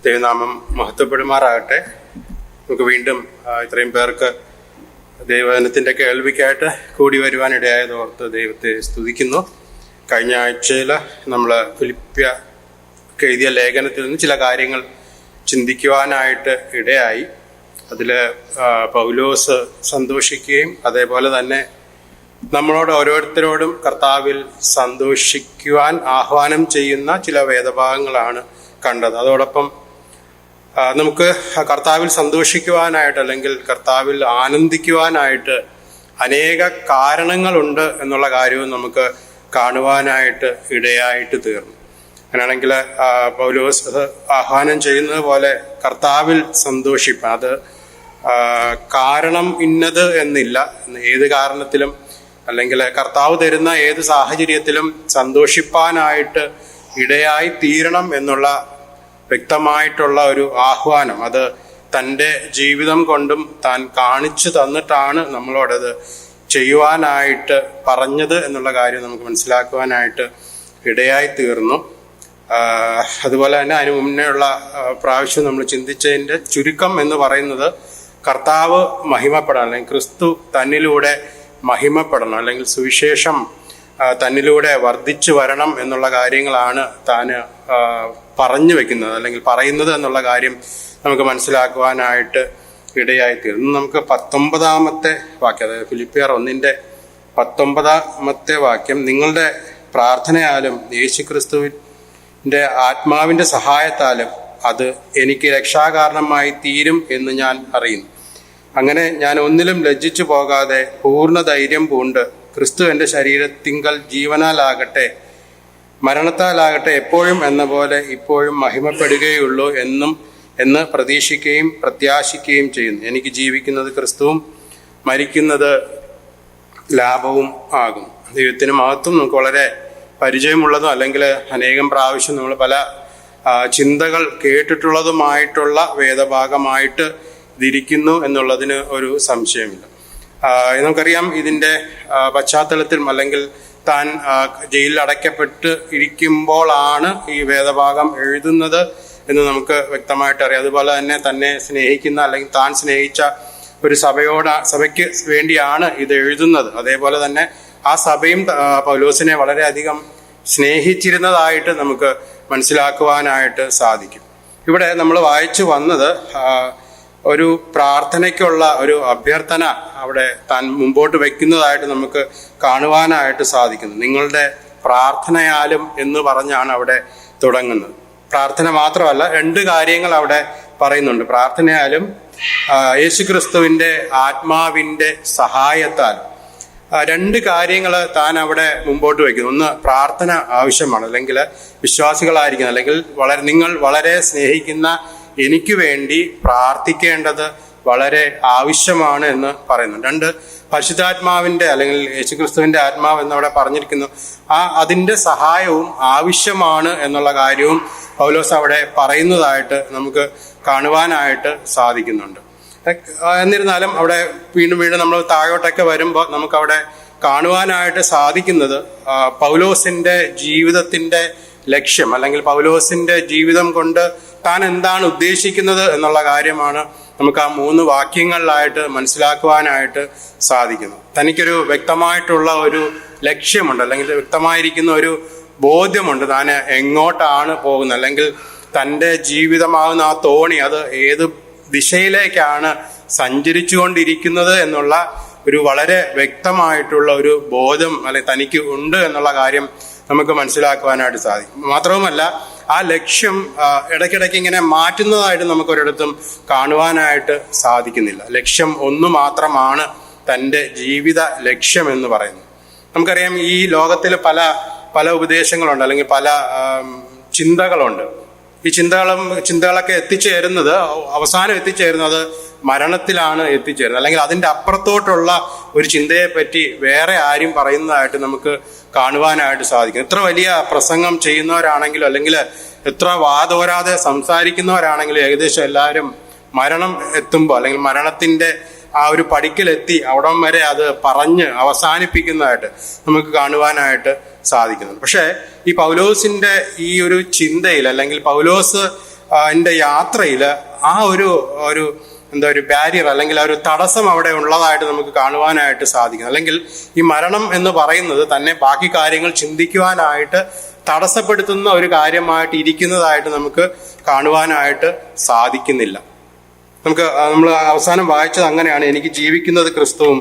ദൈവനാമം മഹത്വപ്പെടുമാറാകട്ടെ. നമുക്ക് വീണ്ടും ഇത്രയും പേർക്ക് ദൈവവചനത്തിൻ്റെ കേൾവിക്കായിട്ട് കൂടി വരുവാനിടയായതോർത്ത് ദൈവത്തെ സ്തുതിക്കുന്നു. കഴിഞ്ഞ ആഴ്ചയിൽ നമ്മൾ ഫിലിപ്പിയർക്ക് എഴുതിയ ലേഖനത്തിൽ നിന്ന് ചില കാര്യങ്ങൾ ചിന്തിക്കുവാനായിട്ട് ഇടയായി. അതിൽ പൗലോസ് സന്തോഷിക്കുകയും അതേപോലെ തന്നെ നമ്മളോട് ഓരോരുത്തരോടും കർത്താവിൽ സന്തോഷിക്കുവാൻ ആഹ്വാനം ചെയ്യുന്ന ചില വേദഭാഗങ്ങളാണ് കണ്ടത്. അതോടൊപ്പം നമുക്ക് കർത്താവിൽ സന്തോഷിക്കുവാനായിട്ട് അല്ലെങ്കിൽ കർത്താവിൽ ആനന്ദിക്കുവാനായിട്ട് അനേക കാരണങ്ങളുണ്ട് എന്നുള്ള കാര്യവും നമുക്ക് കാണുവാനായിട്ട് ഇടയായിട്ട് തീർന്നു. അങ്ങനെയാണെങ്കിൽ പൗലോസ് ആഹ്വാനം ചെയ്യുന്നത് പോലെ കർത്താവിൽ സന്തോഷിപ്പാൻ, അത് കാരണം ഇന്നത് എന്നില്ല, ഏത് കാരണത്തിലും അല്ലെങ്കിൽ കർത്താവ് തരുന്ന ഏത് സാഹചര്യത്തിലും സന്തോഷിപ്പാനായിട്ട് ഇടയായി തീരണം എന്നുള്ള വ്യക്തമായിട്ടുള്ള ഒരു ആഹ്വാനം അത് തൻ്റെ ജീവിതം കൊണ്ടും താൻ കാണിച്ചു തന്നിട്ടാണ് നമ്മളോടത് ചെയ്യുവാനായിട്ട് പറഞ്ഞത് എന്നുള്ള കാര്യം നമുക്ക് മനസ്സിലാക്കുവാനായിട്ട് ഇടയായി തീർന്നു. അതുപോലെ തന്നെ അതിന് മുന്നേയുള്ള പ്രാവശ്യം നമ്മൾ ചിന്തിച്ചതിൻ്റെ ചുരുക്കം എന്ന് പറയുന്നത് കർത്താവ് മഹിമപ്പെടണം, അല്ലെങ്കിൽ ക്രിസ്തു തന്നിലൂടെ മഹിമപ്പെടണം, അല്ലെങ്കിൽ സുവിശേഷം തന്നിലൂടെ വർദ്ധിച്ചു വരണം എന്നുള്ള കാര്യങ്ങളാണ് താൻ പറഞ്ഞു വെക്കുന്നത് അല്ലെങ്കിൽ പറയുന്നത് എന്നുള്ള കാര്യം നമുക്ക് മനസ്സിലാക്കുവാനായിട്ട് ഇടയായിത്തീർന്നു. നമുക്ക് 19-ാമത്തെ വാക്യം, അതായത് ഫിലിപ്പിയർ 1:19 വാക്യം, നിങ്ങളുടെ പ്രാർത്ഥനയാലും യേശുക്രിസ്തുവിൻ്റെ ആത്മാവിൻ്റെ സഹായത്താലും അത് എനിക്ക് രക്ഷാകാരണമായി തീരും എന്ന് ഞാൻ അറിയുന്നു. അങ്ങനെ ഞാൻ ഒന്നിലും ലജ്ജിച്ചു പോകാതെ പൂർണ്ണ ധൈര്യം പൂണ്ട് ക്രിസ്തു എൻ്റെ ശരീരത്തിങ്കൽ ജീവനാലാകട്ടെ മരണത്താലാകട്ടെ എപ്പോഴും എന്ന പോലെ ഇപ്പോഴും മഹിമപ്പെടുകയുള്ളൂ എന്ന് പ്രതീക്ഷിക്കുകയും പ്രത്യാശിക്കുകയും ചെയ്യുന്നു. എനിക്ക് ജീവിക്കുന്നത് ക്രിസ്തുവും മരിക്കുന്നത് ലാഭവും ആകും. ദൈവത്തിന് മഹത്വം. നമുക്ക് വളരെ പരിചയമുള്ളതും അല്ലെങ്കിൽ അനേകം പ്രാവശ്യം നമ്മൾ പല ചിന്തകൾ കേട്ടിട്ടുള്ളതുമായിട്ടുള്ള വേദഭാഗമായിട്ട് ഇതിരിക്കുന്നു എന്നുള്ളതിന് ഒരു സംശയമില്ല. നമുക്കറിയാം ഇതിൻ്റെ പശ്ചാത്തലത്തിലും അല്ലെങ്കിൽ താൻ ജയിലിൽ അടയ്ക്കപ്പെട്ട് ഇരിക്കുമ്പോഴാണ് ഈ വേദഭാഗം എഴുതുന്നത് എന്ന് നമുക്ക് വ്യക്തമായിട്ട് അറിയാം. അതുപോലെ തന്നെ സ്നേഹിക്കുന്ന അല്ലെങ്കിൽ താൻ സ്നേഹിച്ച ഒരു സഭയ്ക്ക് വേണ്ടിയാണ് ഇത് എഴുതുന്നത്. അതേപോലെ തന്നെ ആ സഭയും പൗലോസിനെ വളരെയധികം സ്നേഹിച്ചിരുന്നതായിട്ട് നമുക്ക് മനസ്സിലാക്കുവാനായിട്ട് സാധിക്കും. ഇവിടെ നമ്മൾ വായിച്ചു വന്നത് ഒരു പ്രാർത്ഥനയ്ക്കുള്ള ഒരു അഭ്യർത്ഥന അവിടെ താൻ മുമ്പോട്ട് വയ്ക്കുന്നതായിട്ട് നമുക്ക് കാണുവാനായിട്ട് സാധിക്കുന്നു. നിങ്ങളുടെ പ്രാർത്ഥനയാലും എന്ന് പറഞ്ഞാണ് അവിടെ തുടങ്ങുന്നത്. പ്രാർത്ഥന മാത്രമല്ല, 2 കാര്യങ്ങൾ അവിടെ പറയുന്നുണ്ട്. പ്രാർത്ഥനയാലും യേശുക്രിസ്തുവിൻ്റെ ആത്മാവിൻ്റെ സഹായത്താലും 2 കാര്യങ്ങൾ താൻ അവിടെ മുമ്പോട്ട് വയ്ക്കുന്നു. ഒന്ന്, പ്രാർത്ഥന ആവശ്യമാണ്, അല്ലെങ്കിൽ വിശ്വാസികളായിരിക്കുന്ന അല്ലെങ്കിൽ നിങ്ങൾ വളരെ സ്നേഹിക്കുന്ന എനിക്ക് വേണ്ടി പ്രാർത്ഥിക്കേണ്ടത് വളരെ ആവശ്യമാണ് എന്ന് പറയുന്നു. 2, പരിശുദ്ധാത്മാവിൻ്റെ അല്ലെങ്കിൽ യേശുക്രിസ്തുവിൻ്റെ ആത്മാവ് എന്നവിടെ പറഞ്ഞിരിക്കുന്നു. അതിൻ്റെ സഹായവും ആവശ്യമാണ് എന്നുള്ള കാര്യവും പൗലോസ് അവിടെ പറയുന്നതായിട്ട് നമുക്ക് കാണുവാനായിട്ട് സാധിക്കുന്നുണ്ട്. എന്നിരുന്നാലും അവിടെ വീണ്ടും നമ്മൾ താഴോട്ടൊക്കെ വരുമ്പോൾ നമുക്കവിടെ കാണുവാനായിട്ട് സാധിക്കുന്നത് പൗലോസിൻ്റെ ജീവിതത്തിൻ്റെ ലക്ഷ്യം അല്ലെങ്കിൽ പൗലോസിൻ്റെ ജീവിതം കൊണ്ട് താൻ എന്താണ് ഉദ്ദേശിക്കുന്നത് എന്നുള്ള കാര്യമാണ് നമുക്ക് ആ 3 വാക്യങ്ങളിലായിട്ട് മനസ്സിലാക്കുവാനായിട്ട് സാധിക്കുന്നത്. തനിക്കൊരു വ്യക്തമായിട്ടുള്ള ഒരു ലക്ഷ്യമുണ്ട്, അല്ലെങ്കിൽ വ്യക്തമായിരിക്കുന്ന ഒരു ബോധ്യമുണ്ട് താൻ എങ്ങോട്ടാണ് പോകുന്നത്, അല്ലെങ്കിൽ തൻ്റെ ജീവിതമാകുന്ന ആ തോണി അത് ഏത് ദിശയിലേക്കാണ് സഞ്ചരിച്ചു കൊണ്ടിരിക്കുന്നത് എന്നുള്ള ഒരു വളരെ വ്യക്തമായിട്ടുള്ള ഒരു ബോധം അല്ലെങ്കിൽ തനിക്ക് ഉണ്ട് എന്നുള്ള കാര്യം നമുക്ക് മനസ്സിലാക്കുവാനായിട്ട് സാധിക്കും. മാത്രവുമല്ല, ആ ലക്ഷ്യം ഇടയ്ക്കിടയ്ക്ക് ഇങ്ങനെ മാറ്റുന്നതായിട്ട് നമുക്ക് ഒരിടത്തും കാണുവാനായിട്ട് സാധിക്കുന്നില്ല. ലക്ഷ്യം ഒന്ന് മാത്രമാണ് തൻ്റെ ജീവിത ലക്ഷ്യം എന്ന് പറയുന്നത്. നമുക്കറിയാം ഈ ലോകത്തിൽ പല ഉപദേശങ്ങളുണ്ട്, അല്ലെങ്കിൽ പല ചിന്തകളുണ്ട്. ഈ ചിന്തകളൊക്കെ അവസാനം എത്തിച്ചേരുന്നത് മരണത്തിലാണ് എത്തിച്ചേരുന്നത്, അല്ലെങ്കിൽ അതിൻ്റെ അപ്പുറത്തോട്ടുള്ള ഒരു ചിന്തയെ പറ്റി വേറെ ആരും പറയുന്നതായിട്ട് നമുക്ക് കാണുവാനായിട്ട് സാധിക്കും. എത്ര വലിയ പ്രസംഗം ചെയ്യുന്നവരാണെങ്കിലും അല്ലെങ്കിൽ എത്ര വാതോരാതെ സംസാരിക്കുന്നവരാണെങ്കിലും ഏകദേശം എല്ലാവരും മരണം എത്തുമ്പോൾ അല്ലെങ്കിൽ മരണത്തിൻ്റെ ആ ഒരു പടിക്കലെത്തി അവിടം വരെ അത് പറഞ്ഞ് അവസാനിപ്പിക്കുന്നതായിട്ട് നമുക്ക് കാണുവാനായിട്ട് സാധിക്കുന്നുണ്ട്. പക്ഷേ ഈ പൗലോസിന്റെ ഈ ഒരു ചിന്തയിൽ അല്ലെങ്കിൽ പൗലോസ് എൻ്റെ യാത്രയിൽ ആ ഒരു ഒരു ഒരു ബാരിയർ അല്ലെങ്കിൽ ആ ഒരു തടസ്സം അവിടെ ഉള്ളതായിട്ട് നമുക്ക് കാണുവാനായിട്ട് സാധിക്കും. അല്ലെങ്കിൽ ഈ മരണം എന്ന് പറയുന്നത് തന്നെ ബാക്കി കാര്യങ്ങൾ ചിന്തിക്കുവാനായിട്ട് തടസ്സപ്പെടുത്തുന്ന ഒരു കാര്യമായിട്ട് ഇരിക്കുന്നതായിട്ട് നമുക്ക് കാണുവാനായിട്ട് സാധിക്കുന്നില്ല. നമ്മൾ അവസാനം വായിച്ചത് അങ്ങനെയാണ്, എനിക്ക് ജീവിക്കുന്നത് ക്രിസ്തുവും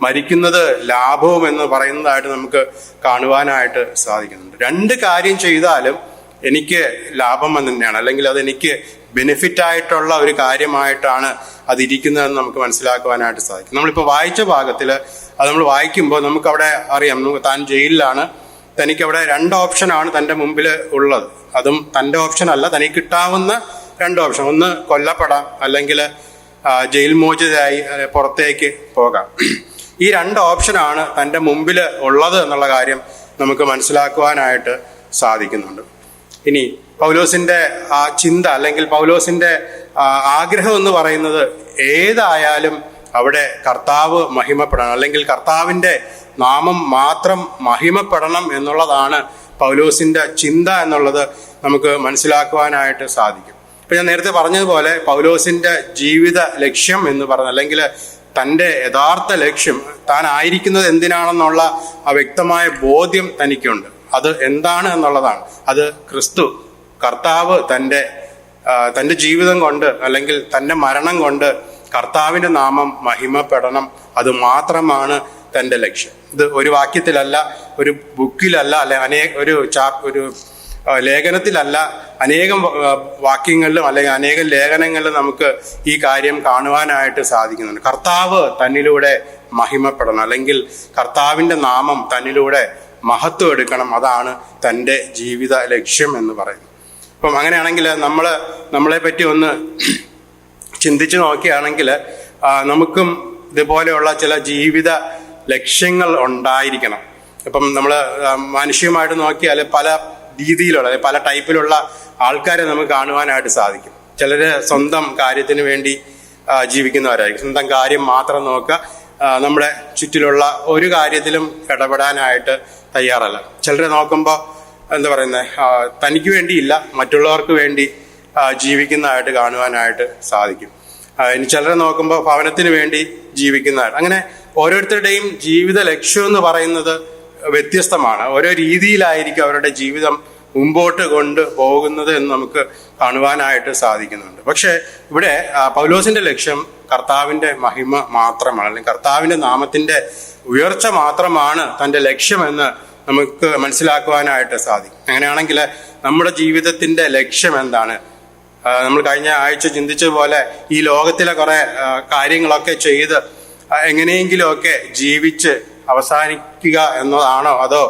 മരിക്കുന്നത് ലാഭവും എന്ന് പറയുന്നതായിട്ട് നമുക്ക് കാണുവാനായിട്ട് സാധിക്കുന്നുണ്ട്. രണ്ട് കാര്യം ചെയ്താലും എനിക്ക് ലാഭം തന്നെയാണ്, അല്ലെങ്കിൽ അതെനിക്ക് ബെനിഫിറ്റ് ആയിട്ടുള്ള ഒരു കാര്യമായിട്ടാണ് അതിരിക്കുന്നതെന്ന് നമുക്ക് മനസ്സിലാക്കുവാനായിട്ട് സാധിക്കും. നമ്മളിപ്പോൾ വായിച്ച ഭാഗത്തിൽ അത് നമ്മൾ വായിക്കുമ്പോൾ നമുക്കവിടെ അറിയാം, താൻ ജയിലിലാണ്, തനിക്കവിടെ രണ്ട് ഓപ്ഷനാണ് തൻ്റെ മുമ്പിൽ ഉള്ളത്. അതും തൻ്റെ ഓപ്ഷൻ അല്ല, തനിക്ക് കിട്ടാവുന്ന രണ്ട് ഓപ്ഷൻ. ഒന്ന് കൊല്ലപ്പെടാം, അല്ലെങ്കിൽ ജയിൽ മോചിതരായി പുറത്തേക്ക് പോകാം. ഈ രണ്ട് ഓപ്ഷനാണ് തൻ്റെ മുമ്പിൽ ഉള്ളത് എന്നുള്ള കാര്യം നമുക്ക് മനസ്സിലാക്കുവാനായിട്ട് സാധിക്കുന്നുണ്ട്. ഇനി പൗലോസിന്റെ ആ ചിന്ത അല്ലെങ്കിൽ പൗലോസിന്റെ ആഗ്രഹം എന്ന് പറയുന്നത് ഏതായാലും അവിടെ കർത്താവ് മഹിമപ്പെടണം, അല്ലെങ്കിൽ കർത്താവിൻ്റെ നാമം മാത്രം മഹിമപ്പെടണം എന്നുള്ളതാണ് പൗലോസിന്റെ ചിന്ത എന്നുള്ളത് നമുക്ക് മനസ്സിലാക്കുവാനായിട്ട് സാധിക്കും. ഇപ്പൊ ഞാൻ നേരത്തെ പറഞ്ഞതുപോലെ പൗലോസിന്റെ ജീവിത ലക്ഷ്യം എന്ന് പറഞ്ഞ, അല്ലെങ്കിൽ തൻ്റെ യഥാർത്ഥ ലക്ഷ്യം താൻ ആയിരിക്കുന്നത് എന്തിനാണെന്നുള്ള ആ വ്യക്തമായ ബോധ്യം തനിക്കുണ്ട്. അത് എന്താണ് എന്നുള്ളതാണ്. അത് ക്രിസ്തു കർത്താവ് തൻ്റെ ജീവിതം കൊണ്ട് അല്ലെങ്കിൽ തൻ്റെ മരണം കൊണ്ട് കർത്താവിൻ്റെ നാമം മഹിമപ്പെടണം, അത് മാത്രമാണ് തൻ്റെ ലക്ഷ്യം. ഇത് ഒരു വാക്യത്തിലല്ല, ഒരു ബുക്കിലല്ല, അല്ലെ ഒരു ലേഖനത്തിലല്ല, അനേകം വാക്യങ്ങളിലും അല്ലെങ്കിൽ അനേകം ലേഖനങ്ങളിലും നമുക്ക് ഈ കാര്യം കാണുവാനായിട്ട് സാധിക്കുന്നുണ്ട്. കർത്താവ് തന്നിലൂടെ മഹിമപ്പെടണം, അല്ലെങ്കിൽ കർത്താവിൻ്റെ നാമം തന്നിലൂടെ മഹത്വം എടുക്കണം, അതാണ് തൻ്റെ ജീവിത ലക്ഷ്യം എന്ന് പറയുന്നത്. അപ്പം അങ്ങനെയാണെങ്കിൽ നമ്മളെ പറ്റി ഒന്ന് ചിന്തിച്ചു നോക്കുകയാണെങ്കിൽ നമുക്കും ഇതുപോലെയുള്ള ചില ജീവിത ലക്ഷ്യങ്ങൾ ഉണ്ടായിരിക്കണം. ഇപ്പം നമ്മൾ മാനുഷികമായിട്ട് നോക്കിയാൽ പല രീതിയിലുള്ള പല ടൈപ്പിലുള്ള ആൾക്കാരെ നമുക്ക് കാണുവാനായിട്ട് സാധിക്കും. ചിലർ സ്വന്തം കാര്യത്തിന് വേണ്ടി ജീവിക്കുന്നവരായിരിക്കും, സ്വന്തം കാര്യം മാത്രം നോക്കുക, നമ്മുടെ ചുറ്റിലുള്ള ഒരു കാര്യത്തിലും ഇടപെടാനായിട്ട് തയ്യാറല്ല. ചിലരെ നോക്കുമ്പോൾ തനിക്ക് വേണ്ടിയില്ല, മറ്റുള്ളവർക്ക് വേണ്ടി ജീവിക്കുന്നതായിട്ട് കാണുവാനായിട്ട് സാധിക്കും. ഇനി ചിലരെ നോക്കുമ്പോൾ ഭവനത്തിന് വേണ്ടി ജീവിക്കുന്നതായിട്ട്. അങ്ങനെ ഓരോരുത്തരുടെയും ജീവിത ലക്ഷ്യം എന്ന് പറയുന്നത് വ്യത്യസ്തമാണ്. ഓരോ രീതിയിലായിരിക്കും അവരുടെ ജീവിതം മുമ്പോട്ട് കൊണ്ട് പോകുന്നത് എന്ന് നമുക്ക് കാണുവാനായിട്ട് സാധിക്കുന്നുണ്ട്. പക്ഷെ ഇവിടെ പൗലോസിന്റെ ലക്ഷ്യം കർത്താവിന്റെ മഹിമ മാത്രമാണ്, അല്ലെങ്കിൽ കർത്താവിന്റെ നാമത്തിന്റെ ഉയർച്ച മാത്രമാണ് തൻ്റെ ലക്ഷ്യമെന്ന് നമുക്ക് മനസ്സിലാക്കുവാനായിട്ട് സാധിക്കും. അങ്ങനെയാണെങ്കിൽ നമ്മുടെ ജീവിതത്തിന്റെ ലക്ഷ്യം എന്താണ്? നമ്മൾ കഴിഞ്ഞ ആഴ്ച ചിന്തിച്ചതുപോലെ ഈ ലോകത്തിലെ കുറെ കാര്യങ്ങളൊക്കെ ചെയ്ത് എങ്ങനെയെങ്കിലുമൊക്കെ ജീവിച്ച് അവസാനിക്കുക എന്നതാണോ, അതോ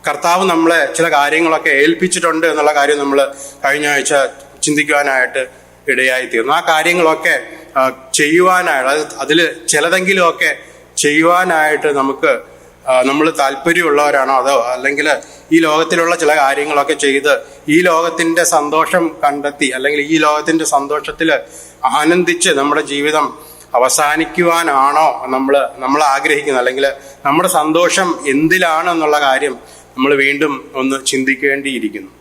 കർത്താവ് നമ്മളെ ചില കാര്യങ്ങളൊക്കെ ഏൽപ്പിച്ചിട്ടുണ്ട് എന്നുള്ള കാര്യം നമ്മൾ കഴിഞ്ഞ ആഴ്ച ചിന്തിക്കുവാനായിട്ട് ഇടയായിത്തീർന്നു. ആ കാര്യങ്ങളൊക്കെ ചെയ്യുവാനായിട്ട്, അതിൽ ചിലതെങ്കിലുമൊക്കെ ചെയ്യുവാനായിട്ട് നമ്മൾ താല്പര്യമുള്ളവരാണോ, അതോ അല്ലെങ്കിൽ ഈ ലോകത്തിലുള്ള ചില കാര്യങ്ങളൊക്കെ ചെയ്ത് ഈ ലോകത്തിന്റെ സന്തോഷം കണ്ടെത്തി, അല്ലെങ്കിൽ ഈ ലോകത്തിന്റെ സന്തോഷത്തിൽ ആനന്ദിച്ച് നമ്മുടെ ജീവിതം അവസാനിക്കുവാനാണോ നമ്മൾ ആഗ്രഹിക്കുന്നത്, അല്ലെങ്കിൽ നമ്മുടെ സന്തോഷം എന്തിലാണെന്നുള്ള കാര്യം നമ്മൾ വീണ്ടും ഒന്ന് ചിന്തിക്കേണ്ടിയിരിക്കുന്നു.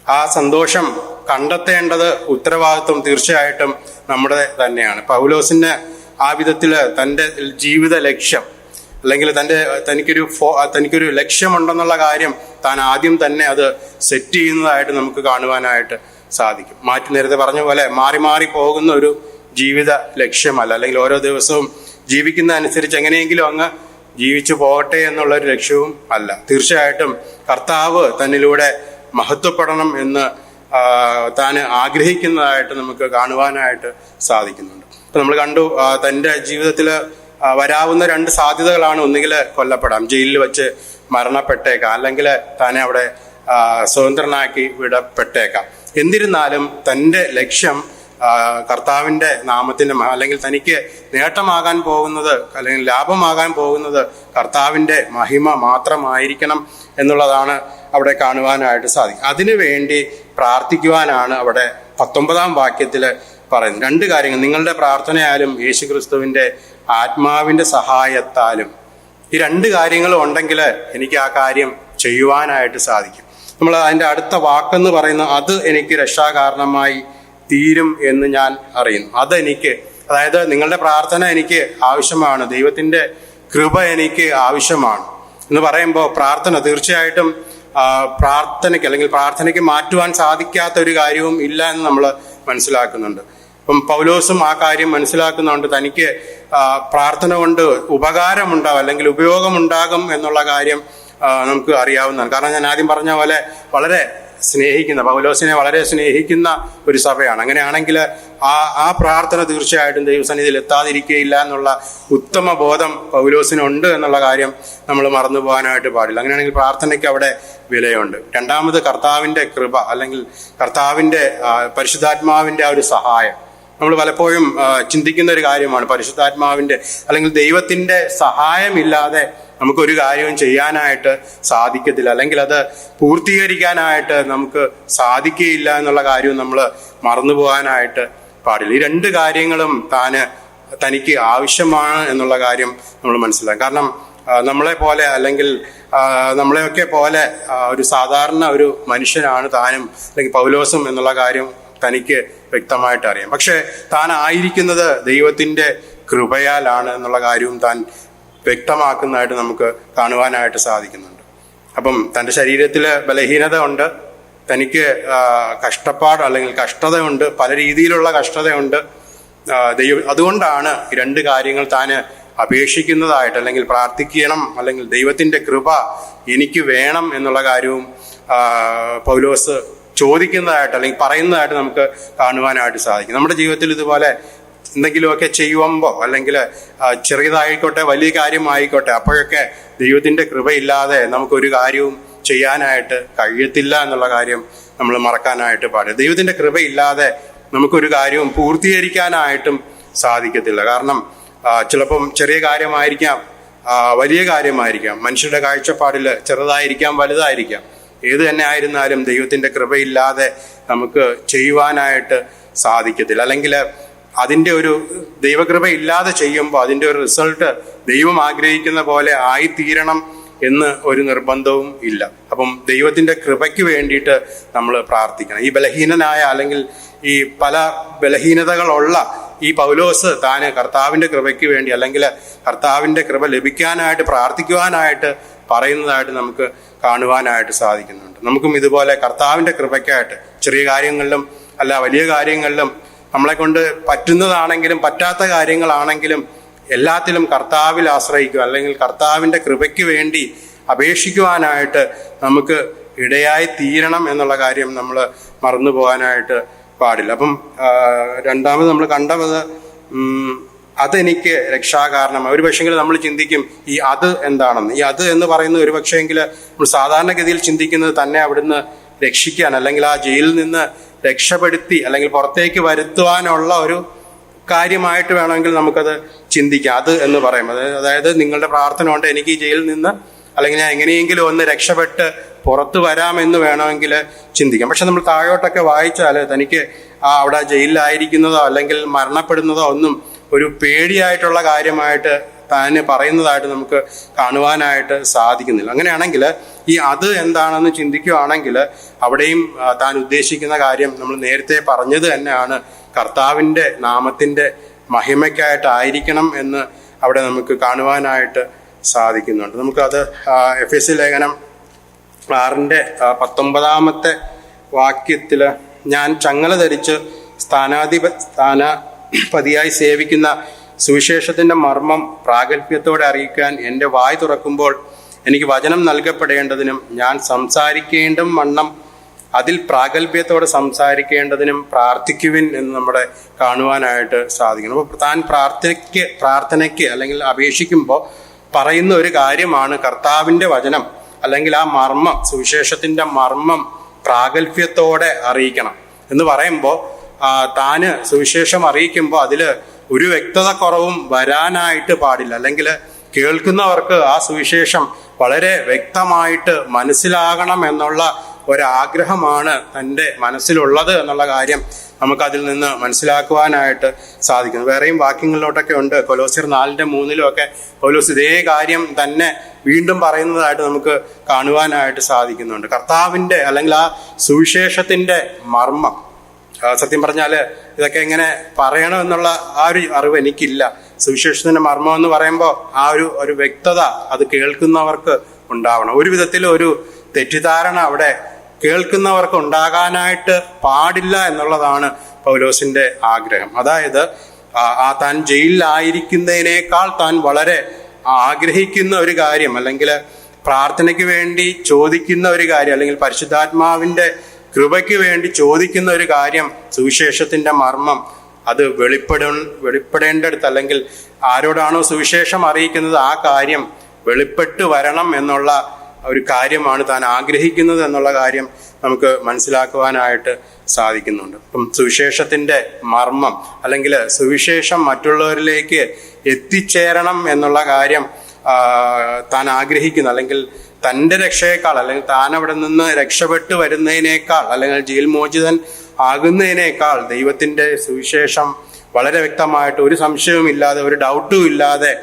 ആ സന്തോഷം കണ്ടെത്തേണ്ടത് ഉത്തരവാദിത്വം തീർച്ചയായിട്ടും നമ്മുടെ തന്നെയാണ്. പൗലോസിന് ആ വിധത്തിൽ തൻ്റെ ജീവിത ലക്ഷ്യം, അല്ലെങ്കിൽ തനിക്കൊരു ലക്ഷ്യമുണ്ടെന്നുള്ള കാര്യം താൻ ആദ്യം തന്നെ അത് സെറ്റ് ചെയ്യുന്നതായിട്ട് നമുക്ക് കാണുവാനായിട്ട് സാധിക്കും. നേരത്തെ പറഞ്ഞ പോലെ മാറി മാറി പോകുന്ന ഒരു ജീവിത ലക്ഷ്യമല്ല, അല്ലെങ്കിൽ ഓരോ ദിവസവും ജീവിക്കുന്ന അനുസരിച്ച് എങ്ങനെയെങ്കിലും അങ്ങ് ജീവിച്ചു പോകട്ടെ എന്നുള്ളൊരു ലക്ഷ്യവും അല്ല. തീർച്ചയായിട്ടും കർത്താവ് തന്നിലൂടെ മഹത്വപ്പെടണം എന്ന് താൻ ആഗ്രഹിക്കുന്നതായിട്ട് നമുക്ക് കാണുവാനായിട്ട് സാധിക്കുന്നുണ്ട്. ഇപ്പം നമ്മൾ കണ്ടു, തൻ്റെ ജീവിതത്തിൽ വരാവുന്ന രണ്ട് സാധ്യതകളാണ്. ഒന്നുകിൽ കൊല്ലപ്പെടാം, ജയിലിൽ വെച്ച് മരണപ്പെട്ടേക്കാം, അല്ലെങ്കിൽ താനെ അവിടെ സ്വതന്ത്രനാക്കി വിടപ്പെട്ടേക്കാം. എന്നിരുന്നാലും തൻ്റെ ലക്ഷ്യം കർത്താവിൻ്റെ നാമത്തിൻ്റെ, അല്ലെങ്കിൽ തനിക്ക് നേട്ടമാകാൻ പോകുന്നത് അല്ലെങ്കിൽ ലാഭമാകാൻ പോകുന്നത് കർത്താവിൻ്റെ മഹിമ മാത്രമായിരിക്കണം എന്നുള്ളതാണ് അവിടെ കാണുവാനായിട്ട് സാധിക്കും. അതിനു വേണ്ടി പ്രാർത്ഥിക്കുവാനാണ് അവിടെ 19-ാം വാക്യത്തിൽ പറയുന്നത്. രണ്ട് കാര്യങ്ങൾ: നിങ്ങളുടെ പ്രാർത്ഥനയാലും യേശുക്രിസ്തുവിൻ്റെ ആത്മാവിൻ്റെ സഹായത്താലും. ഈ രണ്ട് കാര്യങ്ങളും ഉണ്ടെങ്കിൽ എനിക്ക് ആ കാര്യം ചെയ്യുവാനായിട്ട് സാധിക്കും. നമ്മൾ അതിൻ്റെ അടുത്ത വാക്കെന്ന് പറയുന്നത് അത് എനിക്ക് രക്ഷാകാരണമായി തീരും എന്ന് ഞാൻ അറിയുന്നു. അതെനിക്ക്, അതായത് നിങ്ങളുടെ പ്രാർത്ഥന എനിക്ക് ആവശ്യമാണ്, ദൈവത്തിൻ്റെ കൃപ എനിക്ക് ആവശ്യമാണ് എന്ന് പറയുമ്പോൾ പ്രാർത്ഥന തീർച്ചയായിട്ടും പ്രാർത്ഥനയ്ക്ക് അല്ലെങ്കിൽ പ്രാർത്ഥനയ്ക്ക് മാറ്റുവാൻ സാധിക്കാത്ത ഒരു കാര്യവും ഇല്ല എന്ന് നമ്മൾ മനസ്സിലാക്കുന്നുണ്ട്. അപ്പം പൗലോസും ആ കാര്യം മനസ്സിലാക്കുന്നുണ്ട്. തനിക്ക് പ്രാർത്ഥന കൊണ്ട് ഉപകാരമുണ്ടാകും അല്ലെങ്കിൽ ഉപയോഗമുണ്ടാകും എന്നുള്ള കാര്യം നമുക്ക് അറിയാവുന്നതാണ്. കാരണം ഞാൻ ആദ്യം പറഞ്ഞ പോലെ വളരെ സ്നേഹിക്കുന്ന, പൗലോസിനെ വളരെ സ്നേഹിക്കുന്ന ഒരു സഭയാണ്. അങ്ങനെയാണെങ്കിൽ ആ പ്രാർത്ഥന തീർച്ചയായിട്ടും ദൈവസന്നിധിയിൽ എത്താതിരിക്കുകയില്ല എന്നുള്ള ഉത്തമ ബോധം പൗലോസിനുണ്ട് എന്നുള്ള കാര്യം നമ്മൾ മറന്നു പോകാനായിട്ട് പാടില്ല. അങ്ങനെയാണെങ്കിൽ പ്രാർത്ഥനയ്ക്ക് അവിടെ വിലയുണ്ട്. രണ്ടാമത് കർത്താവിൻ്റെ കൃപ അല്ലെങ്കിൽ കർത്താവിൻ്റെ പരിശുദ്ധാത്മാവിൻ്റെ ആ ഒരു സഹായം. നമ്മൾ പലപ്പോഴും ചിന്തിക്കുന്ന ഒരു കാര്യമാണ്, പരിശുദ്ധാത്മാവിൻ്റെ അല്ലെങ്കിൽ ദൈവത്തിൻ്റെ സഹായമില്ലാതെ നമുക്കൊരു കാര്യവും ചെയ്യാനായിട്ട് സാധിക്കത്തില്ല, അല്ലെങ്കിൽ അത് പൂർത്തീകരിക്കാനായിട്ട് നമുക്ക് സാധിക്കുകയില്ല എന്നുള്ള കാര്യവും നമ്മൾ മറന്നു പോകാനായിട്ട് പാടില്ല. ഈ രണ്ട് കാര്യങ്ങളും തനിക്ക് ആവശ്യമാണ് എന്നുള്ള കാര്യം നമ്മൾ മനസ്സിലാക്കും. കാരണം നമ്മളെ പോലെ അല്ലെങ്കിൽ നമ്മളെയൊക്കെ പോലെ ഒരു സാധാരണ ഒരു മനുഷ്യനാണ് താനും അല്ലെങ്കിൽ പൗലോസും എന്നുള്ള കാര്യം തനിക്ക് വ്യക്തമായിട്ട് അറിയാം. പക്ഷെ താൻ ആയിരിക്കുന്നത് ദൈവത്തിൻ്റെ കൃപയാലാണ് എന്നുള്ള കാര്യവും താൻ വ്യക്തമാക്കുന്നതായിട്ട് നമുക്ക് കാണുവാനായിട്ട് സാധിക്കുന്നുണ്ട്. അപ്പം തൻ്റെ ശരീരത്തിൽ ബലഹീനത ഉണ്ട്, തനിക്ക് കഷ്ടപ്പാട് അല്ലെങ്കിൽ കഷ്ടതയുണ്ട്, പല രീതിയിലുള്ള കഷ്ടതയുണ്ട്. അതുകൊണ്ടാണ് ഈ രണ്ട് കാര്യങ്ങൾ താൻ അപേക്ഷിക്കുന്നതായിട്ട് അല്ലെങ്കിൽ പ്രാർത്ഥിക്കണം, അല്ലെങ്കിൽ ദൈവത്തിൻ്റെ കൃപ എനിക്ക് വേണം എന്നുള്ള കാര്യവും പൗലോസ് ചോദിക്കുന്നതായിട്ട് അല്ലെങ്കിൽ പറയുന്നതായിട്ട് നമുക്ക് കാണുവാനായിട്ട് സാധിക്കും. നമ്മുടെ ജീവിതത്തിൽ ഇതുപോലെ എന്തെങ്കിലുമൊക്കെ ചെയ്യുമ്പോൾ അല്ലെങ്കിൽ ചെറിയതായിക്കോട്ടെ വലിയ കാര്യമായിക്കോട്ടെ, അപ്പോഴൊക്കെ ദൈവത്തിൻ്റെ കൃപയില്ലാതെ നമുക്കൊരു കാര്യവും ചെയ്യാനായിട്ട് കഴിയത്തില്ല എന്നുള്ള കാര്യം നമ്മൾ മറക്കാനായിട്ട് പാടില്ല. ദൈവത്തിൻ്റെ കൃപയില്ലാതെ നമുക്കൊരു കാര്യവും പൂർത്തീകരിക്കാനായിട്ടും സാധിക്കത്തില്ല. കാരണം ചിലപ്പം ചെറിയ കാര്യമായിരിക്കാം, വലിയ കാര്യമായിരിക്കാം, മനുഷ്യരുടെ കാഴ്ചപ്പാടിൽ ചെറുതായിരിക്കാം, വലുതായിരിക്കാം. ഏത് തന്നെ ആയിരുന്നാലും ദൈവത്തിൻ്റെ കൃപയില്ലാതെ നമുക്ക് ചെയ്യുവാനായിട്ട് സാധിക്കത്തില്ല. അല്ലെങ്കിൽ അതിൻ്റെ ഒരു ദൈവകൃപ ഇല്ലാതെ ചെയ്യുമ്പോൾ അതിൻ്റെ ഒരു റിസൾട്ട് ദൈവം ആഗ്രഹിക്കുന്ന പോലെ ആയിത്തീരണം എന്ന് ഒരു നിർബന്ധവും ഇല്ല. അപ്പം ദൈവത്തിൻ്റെ കൃപയ്ക്ക് വേണ്ടിയിട്ട് നമ്മൾ പ്രാർത്ഥിക്കണം. ഈ ബലഹീനനായ അല്ലെങ്കിൽ ഈ പല ബലഹീനതകളുള്ള ഈ പൗലോസ് താൻ കർത്താവിൻ്റെ കൃപയ്ക്ക് വേണ്ടി അല്ലെങ്കിൽ കർത്താവിൻ്റെ കൃപ ലഭിക്കാനായിട്ട് പ്രാർത്ഥിക്കുവാനായിട്ട് പറയുന്നതായിട്ട് നമുക്ക് കാണുവാനായിട്ട് സാധിക്കുന്നുണ്ട്. നമുക്കും ഇതുപോലെ കർത്താവിൻ്റെ കൃപയ്ക്കായിട്ട് ചെറിയ കാര്യങ്ങളിലും അല്ല വലിയ കാര്യങ്ങളിലും നമ്മളെ കൊണ്ട് പറ്റുന്നതാണെങ്കിലും പറ്റാത്ത കാര്യങ്ങളാണെങ്കിലും എല്ലാത്തിലും കർത്താവിൽ ആശ്രയിക്കുക അല്ലെങ്കിൽ കർത്താവിൻ്റെ കൃപയ്ക്ക് വേണ്ടി അപേക്ഷിക്കുവാനായിട്ട് നമുക്ക് ഇടയായി തീരണം എന്നുള്ള കാര്യം നമ്മൾ മറന്നു പോകാനായിട്ട് പാടില്ല. അപ്പം രണ്ടാമത് നമ്മൾ കണ്ടത് അതെനിക്ക് രക്ഷാകാരണമാണ്. ഒരു പക്ഷെങ്കിൽ നമ്മൾ ചിന്തിക്കും ഈ അത് എന്താണെന്ന്. ഈ അത് എന്ന് പറയുന്നത് ഒരു പക്ഷെങ്കിൽ നമ്മൾ സാധാരണഗതിയിൽ ചിന്തിക്കുന്നത് തന്നെ അവിടുന്ന് രക്ഷിക്കാൻ അല്ലെങ്കിൽ ആ ജയിലിൽ നിന്ന് രക്ഷപ്പെടുത്തി അല്ലെങ്കിൽ പുറത്തേക്ക് വരുത്തുവാനുള്ള ഒരു കാര്യമായിട്ട് വേണമെങ്കിൽ നമുക്കത് ചിന്തിക്കാം. അത് എന്ന് പറയും, അതായത് നിങ്ങളുടെ പ്രാർത്ഥന കൊണ്ട് എനിക്ക് ഈ ജയിലിൽ നിന്ന് അല്ലെങ്കിൽ ഞാൻ എങ്ങനെയെങ്കിലും ഒന്ന് രക്ഷപ്പെട്ട് പുറത്തു വരാമെന്ന് വേണമെങ്കിൽ ചിന്തിക്കാം. പക്ഷെ നമ്മൾ താഴോട്ടൊക്കെ വായിച്ചാൽ തനിക്ക് അവിടെ ജയിലിലായിരിക്കുന്നതോ അല്ലെങ്കിൽ മരണപ്പെടുന്നതോ ഒന്നും ഒരു പേടിയായിട്ടുള്ള കാര്യമായിട്ട് താൻ പറയുന്നതായിട്ട് നമുക്ക് കാണുവാനായിട്ട് സാധിക്കുന്നില്ല. അങ്ങനെയാണെങ്കിൽ ഈ അത് എന്താണെന്ന് ചിന്തിക്കുകയാണെങ്കിൽ അവിടെയും താൻ ഉദ്ദേശിക്കുന്ന കാര്യം നമ്മൾ നേരത്തെ പറഞ്ഞത് തന്നെയാണ്, കർത്താവിൻ്റെ നാമത്തിൻ്റെ മഹിമയ്ക്കായിട്ടായിരിക്കണം എന്ന് അവിടെ നമുക്ക് കാണുവാനായിട്ട് സാധിക്കുന്നുണ്ട്. നമുക്കത് എഫെസ്യ ലേഖനം 6:19 വാക്യത്തിൽ ഞാൻ ചങ്ങല ധരിച്ച് സ്ഥാനാധിപതിയായി സേവിക്കുന്ന സുവിശേഷത്തിൻ്റെ മർമ്മം പ്രാഗൽഭ്യത്തോടെ അറിയിക്കാൻ എൻ്റെ വായ് തുറക്കുമ്പോൾ എനിക്ക് വചനം നൽകപ്പെടേണ്ടതിനും ഞാൻ സംസാരിക്കേണ്ടും വണ്ണം അതിൽ പ്രാഗൽഭ്യത്തോടെ സംസാരിക്കേണ്ടതിനും പ്രാർത്ഥിക്കുവിൻ എന്ന് നമ്മുടെ കാണുവാനായിട്ട് സാധിക്കണം. അപ്പോൾ താൻ പ്രാർത്ഥനയ്ക്ക് അല്ലെങ്കിൽ അപേക്ഷിക്കുമ്പോൾ പറയുന്ന ഒരു കാര്യമാണ് കർത്താവിൻ്റെ വചനം അല്ലെങ്കിൽ ആ മർമ്മം, സുവിശേഷത്തിൻ്റെ മർമ്മം പ്രാഗൽഭ്യത്തോടെ അറിയിക്കണം എന്ന് പറയുമ്പോൾ താന് സുവിശേഷം അറിയിക്കുമ്പോൾ അതിൽ ഒരു വ്യക്തത കുറവും വരാനായിട്ട് പാടില്ല. അല്ലെങ്കിൽ കേൾക്കുന്നവർക്ക് ആ സുവിശേഷം വളരെ വ്യക്തമായിട്ട് മനസ്സിലാകണം എന്നുള്ള ഒരാഗ്രഹമാണ് തൻ്റെ മനസ്സിലുള്ളത് എന്നുള്ള കാര്യം നമുക്കതിൽ നിന്ന് മനസ്സിലാക്കുവാനായിട്ട് സാധിക്കുന്നു. വേറെയും വാക്യങ്ങളിലോട്ടൊക്കെ ഉണ്ട്. കൊലോസ്യർ 4:3 പൗലോസ് ഇതേ കാര്യം തന്നെ വീണ്ടും പറയുന്നതായിട്ട് നമുക്ക് കാണുവാനായിട്ട് സാധിക്കുന്നുണ്ട്. കർത്താവിൻ്റെ അല്ലെങ്കിൽ ആ സുവിശേഷത്തിൻ്റെ മർമ്മം സത്യം പറഞ്ഞാൽ ഇതൊക്കെ എങ്ങനെ പറയണമെന്നുള്ള ആ ഒരു അറിവ് എനിക്കില്ല. സുവിശേഷത്തിന്റെ മർമ്മം എന്ന് പറയുമ്പോൾ ആ ഒരു വ്യക്തത അത് കേൾക്കുന്നവർക്ക് ഉണ്ടാവണം. ഒരു വിധത്തിൽ ഒരു തെറ്റിദ്ധാരണ അവിടെ കേൾക്കുന്നവർക്ക് ഉണ്ടാകാനായിട്ട് പാടില്ല എന്നുള്ളതാണ് പൗലോസിന്റെ ആഗ്രഹം. അതായത് താൻ ജയിലിലായിരിക്കുന്നതിനേക്കാൾ താൻ വളരെ ആഗ്രഹിക്കുന്ന ഒരു കാര്യം, അല്ലെങ്കിൽ പ്രാർത്ഥനയ്ക്ക് വേണ്ടി ചോദിക്കുന്ന ഒരു കാര്യം, അല്ലെങ്കിൽ പരിശുദ്ധാത്മാവിന്റെ കൃപയ്ക്ക് വേണ്ടി ചോദിക്കുന്ന ഒരു കാര്യം, സുവിശേഷത്തിന്റെ മർമ്മം അത് വെളിപ്പെടേണ്ടടുത്ത്, അല്ലെങ്കിൽ ആരോടാണോ സുവിശേഷം അറിയിക്കുന്നത് ആ കാര്യം വെളിപ്പെട്ട് വരണം എന്നുള്ള ഒരു കാര്യമാണ് താൻ ആഗ്രഹിക്കുന്നത് എന്നുള്ള കാര്യം നമുക്ക് മനസ്സിലാക്കുവാനായിട്ട് സാധിക്കുന്നുണ്ട്. അപ്പം സുവിശേഷത്തിന്റെ മർമ്മം, അല്ലെങ്കിൽ സുവിശേഷം മറ്റുള്ളവരിലേക്ക് എത്തിച്ചേരണം എന്നുള്ള കാര്യം താൻ ആഗ്രഹിക്കുന്നു, അല്ലെങ്കിൽ തൻ്റെ രക്ഷയേക്കാൾ, അല്ലെങ്കിൽ താൻ അവിടെ നിന്ന് രക്ഷപ്പെട്ടു വരുന്നതിനേക്കാൾ, അല്ലെങ്കിൽ ജയിൽ മോചിതൻ ആകുന്നതിനേക്കാൾ ദൈവത്തിന്റെ സുവിശേഷം വളരെ വ്യക്തമായിട്ട്, ഒരു സംശയവുമില്ലാതെ, ഒരു ഡൗട്ടും ഇല്ലാതെ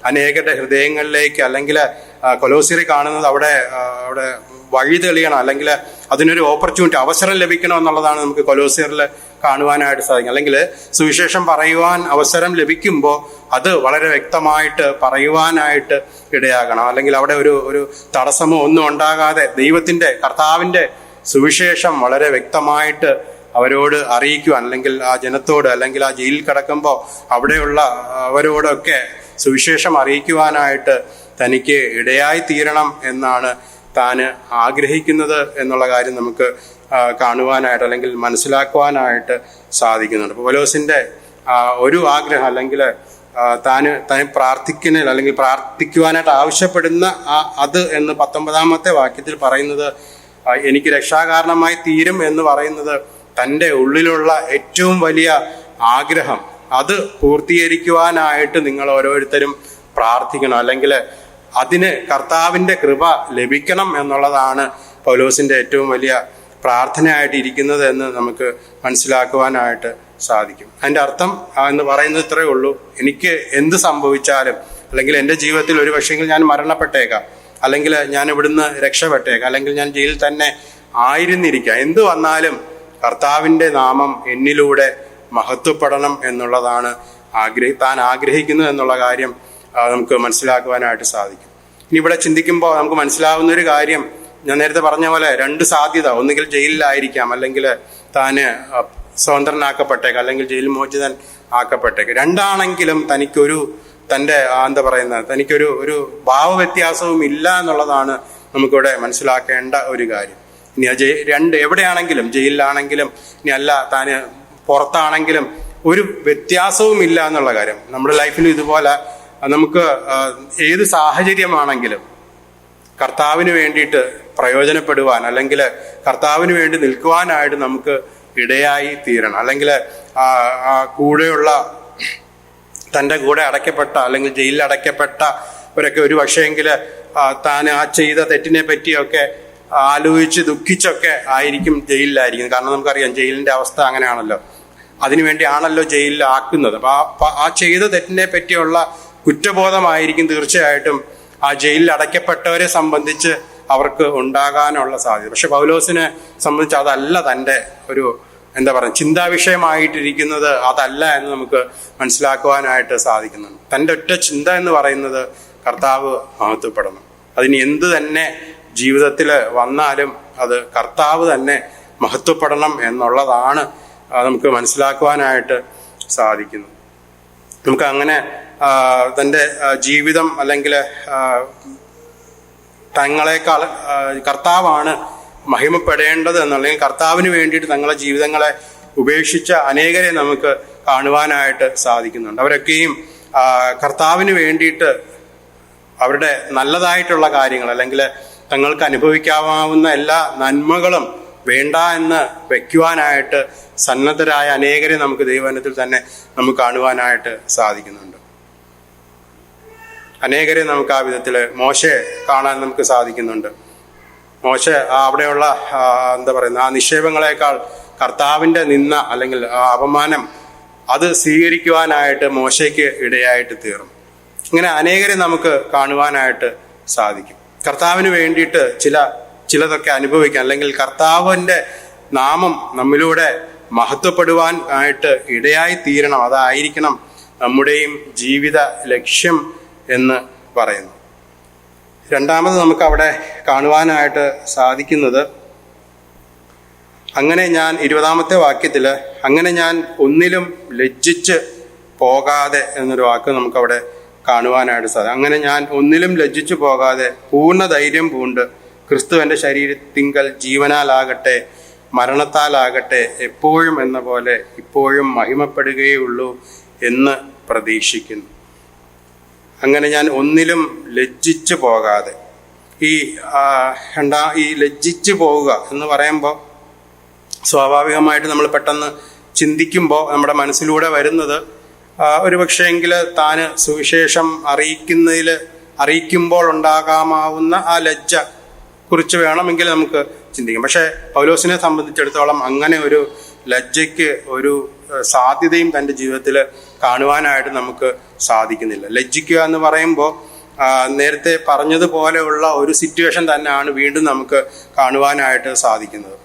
അനേകരുടെ ഹൃദയങ്ങളിലേക്ക്, അല്ലെങ്കിൽ കൊലോസിയർ കാണുന്നത് അവിടെ വഴി തെളിയണം, അല്ലെങ്കിൽ അതിനൊരു ഓപ്പർച്യൂണിറ്റി, അവസരം ലഭിക്കണം എന്നുള്ളതാണ് നമുക്ക് കൊലോസിയറിൽ കാണുവാനായിട്ട് സാധിക്കും. അല്ലെങ്കിൽ സുവിശേഷം പറയുവാൻ അവസരം ലഭിക്കുമ്പോൾ അത് വളരെ വ്യക്തമായിട്ട് പറയുവാനായിട്ട് ഇടയാകണം, അല്ലെങ്കിൽ അവിടെ ഒരു തടസ്സമോ ഒന്നും ഉണ്ടാകാതെ ദൈവത്തിന്റെ, കർത്താവിന്റെ സുവിശേഷം വളരെ വ്യക്തമായിട്ട് അവരോട് അറിയിക്കുവാൻ, അല്ലെങ്കിൽ ആ ജനത്തോട്, അല്ലെങ്കിൽ ആ ജയിലിൽ കിടക്കുമ്പോൾ അവിടെയുള്ള അവരോടൊക്കെ സുവിശേഷം അറിയിക്കുവാനായിട്ട് തനിക്ക് ഇടയായി തീരണം എന്നാണ് താൻ ആഗ്രഹിക്കുന്നത് എന്നുള്ള കാര്യം നമുക്ക് കാണുവാനായിട്ട്, അല്ലെങ്കിൽ മനസ്സിലാക്കുവാനായിട്ട് സാധിക്കുന്നുണ്ട്. പൗലോസിന്റെ ഒരു ആഗ്രഹം, അല്ലെങ്കിൽ താൻ പ്രാർത്ഥിക്കുന്ന, അല്ലെങ്കിൽ പ്രാർത്ഥിക്കുവാനായിട്ട് ആവശ്യപ്പെടുന്ന അത് എന്ന് 19-ാമത്തെ വാക്യത്തിൽ പറയുന്നത്, എനിക്ക് രക്ഷാകാരണമായി തീരും എന്ന് പറയുന്നത് തൻ്റെ ഉള്ളിലുള്ള ഏറ്റവും വലിയ ആഗ്രഹം, അത് പൂർത്തീകരിക്കുവാനായിട്ട് നിങ്ങൾ ഓരോരുത്തരും പ്രാർത്ഥിക്കണം, അല്ലെങ്കിൽ അതിന് കർത്താവിൻ്റെ കൃപ ലഭിക്കണം എന്നുള്ളതാണ് പൗലോസിന്റെ ഏറ്റവും വലിയ പ്രാർത്ഥനയായിട്ട് ഇരിക്കുന്നത് എന്ന് നമുക്ക് മനസ്സിലാക്കുവാനായിട്ട് സാധിക്കും. അതിൻ്റെ അർത്ഥം എന്ന് പറയുന്നത് ഇത്രയേ ഉള്ളൂ: എനിക്ക് എന്ത് സംഭവിച്ചാലും, അല്ലെങ്കിൽ എൻ്റെ ജീവിതത്തിൽ ഒരു പക്ഷെങ്കിൽ ഞാൻ മരണപ്പെട്ടേക്കാം, അല്ലെങ്കിൽ ഞാൻ ഇവിടുന്ന് രക്ഷപ്പെട്ടേക്കാം, അല്ലെങ്കിൽ ഞാൻ ജയിലിൽ തന്നെ ആയിരുന്നിരിക്കാം, എന്ത് വന്നാലും കർത്താവിൻ്റെ നാമം എന്നിലൂടെ മഹത്വപ്പെടണം എന്നുള്ളതാണ് താൻ ആഗ്രഹിക്കുന്നത് എന്നുള്ള കാര്യം നമുക്ക് മനസ്സിലാക്കുവാനായിട്ട് സാധിക്കും. ഇനി ഇവിടെ ചിന്തിക്കുമ്പോൾ നമുക്ക് മനസ്സിലാവുന്ന ഒരു കാര്യം, ഞാൻ നേരത്തെ പറഞ്ഞ പോലെ രണ്ട് സാധ്യത: ഒന്നുകിൽ ജയിലിലായിരിക്കാം, അല്ലെങ്കിൽ താന് സ്വതന്ത്രനാക്കപ്പെട്ടേക്കാം, അല്ലെങ്കിൽ ജയിൽ മോചിതൻ ആക്കപ്പെട്ടേക്കാം. രണ്ടാണെങ്കിലും തനിക്കൊരു ഭാവവ്യത്യാസവും ഇല്ല എന്നുള്ളതാണ് നമുക്കിവിടെ മനസ്സിലാക്കേണ്ട ഒരു കാര്യം. ഇനി എവിടെയാണെങ്കിലും, ജയിലിലാണെങ്കിലും, ഇനി അല്ല താന് പുറത്താണെങ്കിലും, ഒരു വ്യത്യാസവും ഇല്ല എന്നുള്ള കാര്യം. നമ്മുടെ ലൈഫിൽ ഇതുപോലെ നമുക്ക് ഏത് സാഹചര്യമാണെങ്കിലും കർത്താവിന് വേണ്ടിയിട്ട് പ്രയോജനപ്പെടുവാൻ, അല്ലെങ്കിൽ കർത്താവിന് വേണ്ടി നിൽക്കുവാനായിട്ട് നമുക്ക് ഇടയായി തീരണം. അല്ലെങ്കിൽ കൂടെയുള്ള തൻ്റെ കൂടെ അടയ്ക്കപ്പെട്ട, അല്ലെങ്കിൽ ജയിലിൽ അടയ്ക്കപ്പെട്ടവരൊക്കെ ഒരു പക്ഷേങ്കിൽ താൻ ചെയ്ത തെറ്റിനെ പറ്റിയൊക്കെ ആലോചിച്ച് ദുഃഖിച്ചൊക്കെ ആയിരിക്കും ജയിലിലായിരിക്കും. കാരണം നമുക്കറിയാം ജയിലിന്റെ അവസ്ഥ അങ്ങനെയാണല്ലോ, അതിനുവേണ്ടിയാണല്ലോ ജയിലിൽ ആക്കുന്നത്. അപ്പൊ ആ ചെയ്ത തെറ്റിനെ പറ്റിയുള്ള കുറ്റബോധമായിരിക്കും തീർച്ചയായിട്ടും ആ ജയിലിൽ അടയ്ക്കപ്പെട്ടവരെ സംബന്ധിച്ച് അവർക്ക് ഉണ്ടാകാനുള്ള സാധ്യത. പക്ഷെ പൗലോസിനെ സംബന്ധിച്ച് അതല്ല തൻ്റെ ഒരു ചിന്താവിഷയമായിട്ടിരിക്കുന്നത്, അതല്ല എന്ന് നമുക്ക് മനസ്സിലാക്കുവാനായിട്ട് സാധിക്കുന്നുണ്ട്. തൻ്റെ ഒറ്റ ചിന്ത എന്ന് പറയുന്നത് കർത്താവ് മഹത്വപ്പെടണം. അതിന് എന്ത് തന്നെ ജീവിതത്തിൽ വന്നാലും അത് കർത്താവ് തന്നെ മഹത്വപ്പെടണം എന്നുള്ളതാണ് നമുക്ക് മനസ്സിലാക്കുവാനായിട്ട് സാധിക്കുന്നത്. നമുക്ക് അങ്ങനെ തൻ്റെ ജീവിതം, അല്ലെങ്കിൽ തങ്ങളെക്കാൾ കർത്താവാണ് മഹിമപ്പെടേണ്ടത് എന്നുള്ളതെങ്കിൽ കർത്താവിന് വേണ്ടിയിട്ട് തങ്ങളുടെ ജീവിതങ്ങളെ ഉപേക്ഷിച്ച അനേകരെ നമുക്ക് കാണുവാനായിട്ട് സാധിക്കുന്നുണ്ട്. അവരൊക്കെയും കർത്താവിന് വേണ്ടിയിട്ട് അവരുടെ നല്ലതായിട്ടുള്ള കാര്യങ്ങൾ, അല്ലെങ്കിൽ തങ്ങൾക്ക് അനുഭവിക്കാവുന്ന എല്ലാ നന്മകളും വേണ്ട എന്ന് വയ്ക്കുവാനായിട്ട് സന്നദ്ധരായ അനേകരെ നമുക്ക് ദൈവവചനത്തിൽ തന്നെ നമുക്ക് കാണുവാനായിട്ട് സാധിക്കുന്നുണ്ട്. അനേകരെ നമുക്ക് ആ വിധത്തിൽ മോശയെ കാണാൻ നമുക്ക് സാധിക്കുന്നുണ്ട്. മോശ അവിടെയുള്ള ആ നിക്ഷേപങ്ങളെക്കാൾ കർത്താവിൻ്റെ നിന്ന, അല്ലെങ്കിൽ ആ അപമാനം, അത് സ്വീകരിക്കുവാനായിട്ട് മോശയ്ക്ക് ഇടയായിട്ട് തീർന്നു. ഇങ്ങനെ അനേകരെ നമുക്ക് കാണുവാനായിട്ട് സാധിക്കും. കർത്താവിന് വേണ്ടിയിട്ട് ചിലതൊക്കെ അനുഭവിക്കാൻ, അല്ലെങ്കിൽ കർത്താവിൻ്റെ നാമം നമ്മിലൂടെ മഹത്വപ്പെടുവാൻ ആയിട്ട് ഇടയായി തീരണം. അതായിരിക്കണം നമ്മുടെയും ജീവിത ലക്ഷ്യം എന്ന് പറയുന്നു. രണ്ടാമത് നമുക്ക് അവിടെ കാണുവാനായിട്ട് സാധിക്കുന്നത്, അങ്ങനെ ഞാൻ 20-ാമത്തെ വാക്യത്തിൽ അങ്ങനെ ഞാൻ ഒന്നിലും ലജ്ജിച്ച് പോകാതെ എന്നൊരു വാക്ക് നമുക്കവിടെ കാണുവാനായിട്ട് സാധിക്കും. അങ്ങനെ ഞാൻ ഒന്നിലും ലജ്ജിച്ചു പോകാതെ പൂർണ്ണ ധൈര്യം പൂണ്ട് ക്രിസ്തു എൻ്റെ ശരീരത്തിങ്കൽ ജീവനാലാകട്ടെ മരണത്താലാകട്ടെ എപ്പോഴും എന്ന പോലെ ഇപ്പോഴും മഹിമപ്പെടുകയുള്ളൂ എന്ന് പ്രതീക്ഷിക്കുന്നു. അങ്ങനെ ഞാൻ ഒന്നിലും ലജ്ജിച്ചു പോകാതെ. ഈ ലജ്ജിച്ചു പോവുക എന്ന് പറയുമ്പോൾ സ്വാഭാവികമായിട്ട് നമ്മൾ പെട്ടെന്ന് ചിന്തിക്കുമ്പോൾ നമ്മുടെ മനസ്സിലൂടെ വരുന്നത് ഒരു പക്ഷേങ്കിൽ താന് സുവിശേഷം അറിയിക്കുമ്പോൾ ഉണ്ടാകാമാവുന്ന ആ ലജ്ജ കുറിച്ച് വേണമെങ്കിൽ നമുക്ക് ചിന്തിക്കാം. പക്ഷേ പൗലോസിനെ സംബന്ധിച്ചിടത്തോളം അങ്ങനെ ഒരു ലജ്ജയ്ക്ക് ഒരു സാധ്യതയും തൻ്റെ ജീവിതത്തിൽ കാണുവാനായിട്ട് നമുക്ക് സാധിക്കുന്നില്ല. ലജ്ജിക്കുക എന്ന് പറയുമ്പോൾ നേരത്തെ പറഞ്ഞതുപോലെയുള്ള ഒരു സിറ്റുവേഷൻ തന്നെയാണ് വീണ്ടും നമുക്ക് കാണുവാനായിട്ട് സാധിക്കുന്നത്.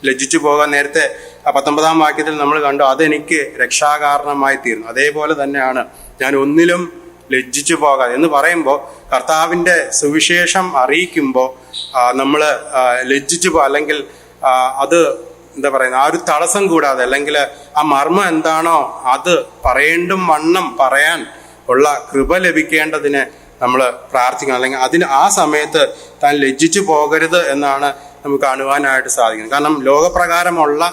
ലജ്ജിച്ചു പോകാൻ നേരത്തെ 19-ാം വാക്യത്തിൽ നമ്മൾ കണ്ടു, അതെനിക്ക് രക്ഷാകാരണമായി തീർന്നു. അതേപോലെ തന്നെയാണ് ഞാൻ ഒന്നിലും ലജ്ജിച്ചു പോകാതെ എന്ന് പറയുമ്പോൾ കർത്താവിൻ്റെ സുവിശേഷം അറിയിക്കുമ്പോൾ നമ്മൾ ലജ്ജിച്ചു അല്ലെങ്കിൽ അത് എന്താ പറയുന്നത്, ആ ഒരു തടസ്സം കൂടാതെ അല്ലെങ്കിൽ ആ മർമ്മം എന്താണോ അത് പറയേണ്ടും വണ്ണം പറയാൻ ഉള്ള കൃപ ലഭിക്കേണ്ടതിന് നമ്മൾ പ്രാർത്ഥിക്കണം. അല്ലെങ്കിൽ ആ സമയത്ത് താൻ ലജ്ജിച്ചു പോകരുത് എന്നാണ് നമുക്ക് കാണുവാനായിട്ട് സാധിക്കുന്നത്. കാരണം ലോകപ്രകാരമുള്ള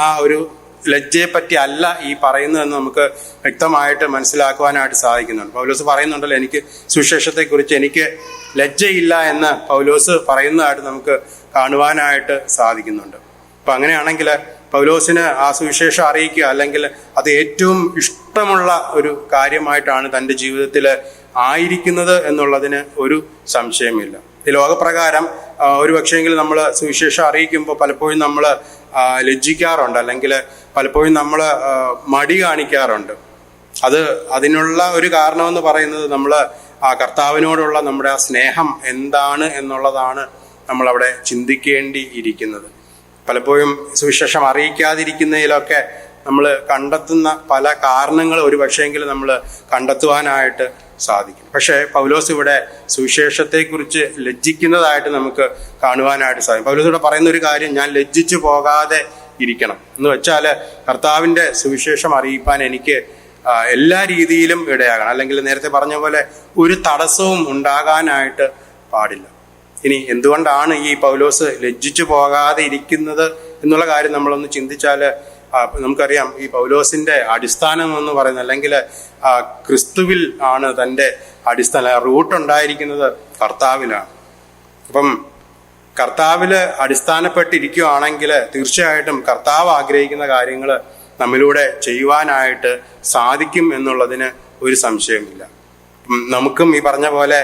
ആ ഒരു ലജ്ജയെ പറ്റി അല്ല ഈ പറയുന്നതെന്ന് നമുക്ക് വ്യക്തമായിട്ട് മനസ്സിലാക്കുവാനായിട്ട് സാധിക്കുന്നുണ്ട്. പൗലോസ് പറയുന്നുണ്ടല്ലോ, എനിക്ക് സുവിശേഷത്തെക്കുറിച്ച് എനിക്ക് ലജ്ജയില്ല എന്ന് പൗലോസ് പറയുന്നതായിട്ട് നമുക്ക് കാണുവാനായിട്ട് സാധിക്കുന്നുണ്ട്. അപ്പം അങ്ങനെയാണെങ്കിൽ പൗലോസിന് ആ സുവിശേഷം അറിയിക്കുക അല്ലെങ്കിൽ അത് ഏറ്റവും ഇഷ്ടമുള്ള ഒരു കാര്യമായിട്ടാണ് തൻ്റെ ജീവിതത്തിൽ ആയിരിക്കുന്നത് എന്നുള്ളതിന് ഒരു സംശയമില്ല. ഈ ലോകപ്രകാരം ഒരു പക്ഷേങ്കിൽ നമ്മൾ സുവിശേഷം അറിയിക്കുമ്പോൾ പലപ്പോഴും നമ്മൾ ലജ്ജിക്കാറുണ്ട്, അല്ലെങ്കിൽ പലപ്പോഴും നമ്മൾ മടി കാണിക്കാറുണ്ട്. അതിനുള്ള ഒരു കാരണമെന്ന് പറയുന്നത് നമ്മൾ ആ കർത്താവിനോടുള്ള നമ്മുടെ ആ സ്നേഹം എന്താണ് എന്നുള്ളതാണ് നമ്മളവിടെ ചിന്തിക്കേണ്ടിയിരിക്കുന്നത്. പലപ്പോഴും സുവിശേഷം അറിയിക്കാതിരിക്കുന്നതിലൊക്കെ നമ്മൾ കണ്ടെത്തുന്ന പല കാരണങ്ങൾ ഒരു പക്ഷേങ്കിൽ നമ്മൾ കണ്ടെത്തുവാനായിട്ട് സാധിക്കും. പക്ഷേ പൗലോസ് ഇവിടെ സുവിശേഷത്തെക്കുറിച്ച് ലജ്ജിക്കുന്നതായിട്ട് നമുക്ക് കാണുവാനായിട്ട് സാധിക്കും. പൗലോസ് ഇവിടെ പറയുന്ന ഒരു കാര്യം, ഞാൻ ലജ്ജിച്ചു പോകാതെ ഇരിക്കണം എന്ന് വെച്ചാൽ കർത്താവിൻ്റെ സുവിശേഷം അറിയിപ്പാൻ എനിക്ക് എല്ലാ രീതിയിലും ഇടയാകണം. അല്ലെങ്കിൽ നേരത്തെ പറഞ്ഞ പോലെ ഒരു തടസ്സവും ഉണ്ടാകാനായിട്ട് പാടില്ല. ഇനി എന്തുകൊണ്ടാണ് ഈ പൗലോസ് ലജ്ജിച്ചു പോകാതെ ഇരിക്കുന്നത് എന്നുള്ള കാര്യം നമ്മളൊന്ന് ചിന്തിച്ചാൽ നമുക്കറിയാം, ഈ പൗലോസിന്റെ അടിസ്ഥാനം എന്ന് പറയുന്നത് അല്ലെങ്കിൽ ക്രിസ്തുവിൽ ആണ് തൻ്റെ അടിസ്ഥാന റൂട്ട് ഉണ്ടായിരിക്കുന്നത് കർത്താവിലാണ്. അപ്പം കർത്താവില് അടിസ്ഥാനപ്പെട്ടിരിക്കുകയാണെങ്കിൽ തീർച്ചയായിട്ടും കർത്താവ് ആഗ്രഹിക്കുന്ന കാര്യങ്ങൾ നമ്മിലൂടെ ചെയ്യുവാനായിട്ട് സാധിക്കും എന്നുള്ളതിന് ഒരു സംശയമില്ല. നമുക്കും ഈ പറഞ്ഞ പോലെ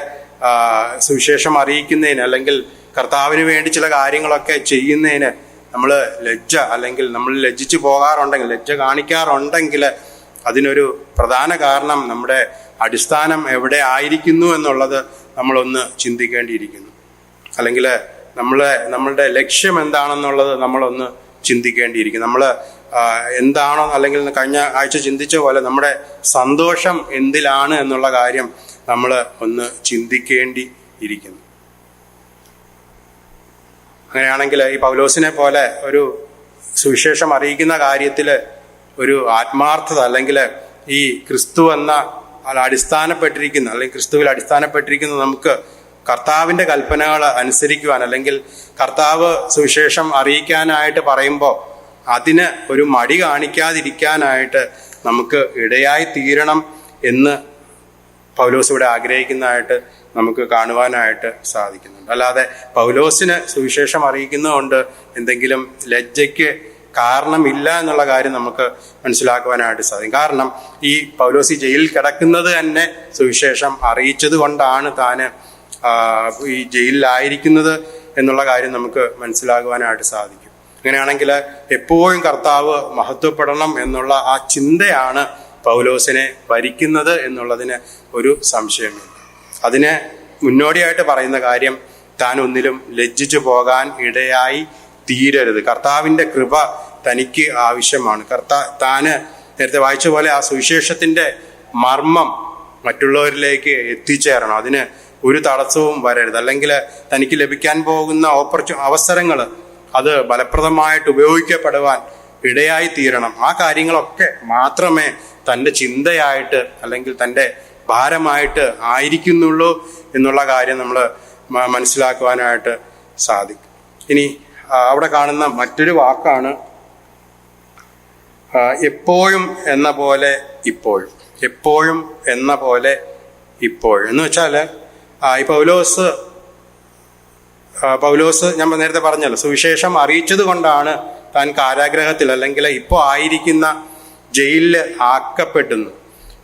സുവിശേഷം അറിയിക്കുന്നതിന് അല്ലെങ്കിൽ കർത്താവിന് വേണ്ടി ചില കാര്യങ്ങളൊക്കെ ചെയ്യുന്നതിന് നമ്മൾ ലജ്ജ അല്ലെങ്കിൽ നമ്മൾ ലജ്ജിച്ചു പോകാറുണ്ടെങ്കിൽ, ലജ്ജ കാണിക്കാറുണ്ടെങ്കിൽ അതിനൊരു പ്രധാന കാരണം നമ്മുടെ അടിസ്ഥാനം എവിടെ ആയിരിക്കുന്നു എന്നുള്ളത് നമ്മളൊന്ന് ചിന്തിക്കേണ്ടിയിരിക്കുന്നു. അല്ലെങ്കിൽ നമ്മളുടെ ലക്ഷ്യം എന്താണെന്നുള്ളത് നമ്മളൊന്ന് ചിന്തിക്കേണ്ടിയിരിക്കും. നമ്മൾ എന്താണോ അല്ലെങ്കിൽ കഴിഞ്ഞ ആഴ്ച ചിന്തിച്ച പോലെ നമ്മുടെ സന്തോഷം എന്തിലാണ് എന്നുള്ള കാര്യം നമ്മൾ ഒന്ന് ചിന്തിക്കേണ്ടി ഇരിക്കുന്നു. അങ്ങനെയാണെങ്കിൽ ഈ പൗലോസിനെ പോലെ ഒരു സുവിശേഷം അറിയിക്കുന്ന കാര്യത്തിൽ ഒരു ആത്മാർത്ഥത അല്ലെങ്കിൽ ഈ ക്രിസ്തു എന്ന അടിസ്ഥാനപ്പെട്ടിരിക്കുന്ന അല്ലെങ്കിൽ ക്രിസ്തുവിൽ അടിസ്ഥാനപ്പെട്ടിരിക്കുന്ന നമുക്ക് കർത്താവിൻ്റെ കൽപ്പനകൾ അനുസരിക്കുവാൻ അല്ലെങ്കിൽ കർത്താവ് സുവിശേഷം അറിയിക്കാനായിട്ട് പറയുമ്പോൾ അതിന് ഒരു മടി കാണിക്കാതിരിക്കാനായിട്ട് നമുക്ക് ഇടയായി തീരണം എന്ന് പൗലോസ് ഇവിടെ ആഗ്രഹിക്കുന്നതായിട്ട് നമുക്ക് കാണുവാനായിട്ട് സാധിക്കുന്നുണ്ട്. അല്ലാതെ പൗലോസിന് സുവിശേഷം അറിയിക്കുന്നതുകൊണ്ട് എന്തെങ്കിലും ലജ്ജയ്ക്ക് കാരണമില്ല എന്നുള്ള കാര്യം നമുക്ക് മനസ്സിലാക്കുവാനായിട്ട് സാധിക്കും. കാരണം ഈ പൗലോസ് ജയിലിൽ കിടക്കുന്നത് തന്നെ സുവിശേഷം അറിയിച്ചത് കൊണ്ടാണ് താന് ഈ ജയിലിലായിരിക്കുന്നത് എന്നുള്ള കാര്യം നമുക്ക് മനസ്സിലാക്കുവാനായിട്ട് സാധിക്കും. അങ്ങനെയാണെങ്കിൽ എപ്പോഴും കർത്താവ് മഹത്വപ്പെടണം എന്നുള്ള ആ ചിന്തയാണ് പൗലോസിനെ ഭരിക്കുന്നത് എന്നുള്ളതിന് ഒരു സംശയമില്ല. അതിന് മുന്നോടിയായിട്ട് പറയുന്ന കാര്യം, താൻ ഒന്നിലും ലജ്ജിച്ചു പോകാൻ ഇടയായി തീരരുത്. കർത്താവിൻ്റെ കൃപ തനിക്ക് ആവശ്യമാണ്. താന് നേരത്തെ വായിച്ച പോലെ ആ സുവിശേഷത്തിൻ്റെ മർമ്മം മറ്റുള്ളവരിലേക്ക് എത്തിച്ചേരണം. അതിന് ഒരു തടസ്സവും വരരുത്. അല്ലെങ്കിൽ തനിക്ക് ലഭിക്കാൻ പോകുന്ന അവസരങ്ങൾ അത് ഫലപ്രദമായിട്ട് ഉപയോഗിക്കപ്പെടുവാൻ ഇടയായി തീരണം. ആ കാര്യങ്ങളൊക്കെ മാത്രമേ തൻ്റെ ചിന്തയായിട്ട് അല്ലെങ്കിൽ തൻ്റെ ഭാരമായിട്ട് ആയിരിക്കുന്നുള്ളൂ എന്നുള്ള കാര്യം നമ്മൾ മനസ്സിലാക്കുവാനായിട്ട് സാധിക്കും. ഇനി അവിടെ കാണുന്ന മറ്റൊരു വാക്കാണ് എപ്പോഴും എന്ന പോലെ ഇപ്പോഴും. എപ്പോഴും എന്ന പോലെ ഇപ്പോഴും എന്ന് വെച്ചാൽ ഈ പൗലോസ് ഞാൻ നേരത്തെ പറഞ്ഞല്ലോ, സുവിശേഷം അറിയിച്ചത് കൊണ്ടാണ് താൻ കാരാഗ്രഹത്തിൽ അല്ലെങ്കിൽ ഇപ്പോൾ ആയിരിക്കുന്ന ജയിലിൽ ആക്കപ്പെടുന്നു.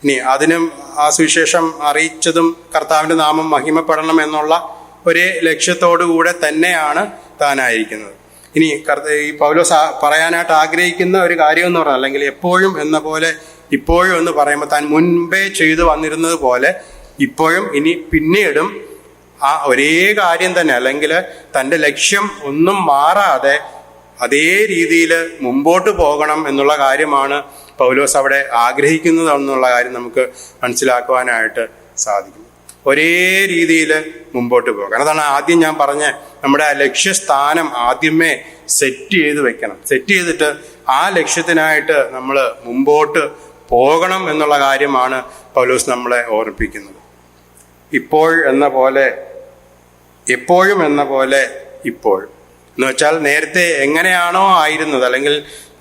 ഇനി അതിനും ആ സുവിശേഷം അറിയിച്ചതും കർത്താവിൻ്റെ നാമം മഹിമപ്പെടണം എന്നുള്ള ഒരേ ലക്ഷ്യത്തോടു കൂടെ തന്നെയാണ് താനായിരിക്കുന്നത്. ഇനി ഈ പൗലോസ് പറയാനായിട്ട് ആഗ്രഹിക്കുന്ന ഒരു കാര്യം എന്ന് പറഞ്ഞാൽ, അല്ലെങ്കിൽ എപ്പോഴും എന്ന പോലെ ഇപ്പോഴും എന്ന് പറയുമ്പോൾ താൻ മുൻപേ ചെയ്തു വന്നിരുന്നത് പോലെ ഇപ്പോഴും ഇനി പിന്നീടും ആ ഒരേ കാര്യം തന്നെ, അല്ലെങ്കിൽ തൻ്റെ ലക്ഷ്യം ഒന്നും മാറാതെ അതേ രീതിയിൽ മുമ്പോട്ട് പോകണം എന്നുള്ള കാര്യമാണ് പൗലോസ് അവിടെ ആഗ്രഹിക്കുന്നത് എന്നുള്ള കാര്യം നമുക്ക് മനസ്സിലാക്കുവാനായിട്ട് സാധിക്കും. ഒരേ രീതിയിൽ മുമ്പോട്ട് പോകണം. അതാണ് ആദ്യം ഞാൻ പറഞ്ഞ നമ്മുടെ ആ ലക്ഷ്യസ്ഥാനം ആദ്യമേ സെറ്റ് ചെയ്ത് വെക്കണം. സെറ്റ് ചെയ്തിട്ട് ആ ലക്ഷ്യത്തിനായിട്ട് നമ്മൾ മുമ്പോട്ട് പോകണം എന്നുള്ള കാര്യമാണ് പൗലോസ് നമ്മളെ ഓർമ്മിപ്പിക്കുന്നത്. ഇപ്പോൾ എന്ന പോലെ എപ്പോഴും എന്ന പോലെ ഇപ്പോൾ എന്ന് വെച്ചാൽ നേരത്തെ എങ്ങനെയാണോ ആയിരുന്നത്, അല്ലെങ്കിൽ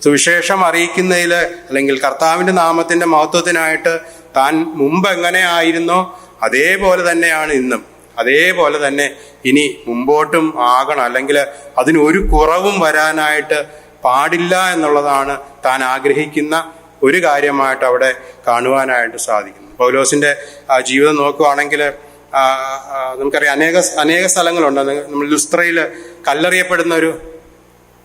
സുവിശേഷം അറിയിക്കുന്നതിൽ അല്ലെങ്കിൽ കർത്താവിൻ്റെ നാമത്തിൻ്റെ മഹത്വത്തിനായിട്ട് താൻ മുമ്പ് എങ്ങനെയായിരുന്നോ അതേപോലെ തന്നെയാണ് ഇന്നും. അതേപോലെ തന്നെ ഇനി മുമ്പോട്ടും ആകണം. അല്ലെങ്കിൽ അതിനൊരു കുറവും വരാനായിട്ട് പാടില്ല എന്നുള്ളതാണ് താൻ ആഗ്രഹിക്കുന്ന ഒരു കാര്യമായിട്ട് അവിടെ കാണുവാനായിട്ട് സാധിക്കുന്നു. പൗലോസിൻ്റെ ജീവിതം നോക്കുകയാണെങ്കിൽ നമുക്കറിയാം, അനേക സ്ഥലങ്ങളുണ്ട്. നമ്മൾ ലുസ്ത്രയിൽ കല്ലെറിയപ്പെടുന്ന ഒരു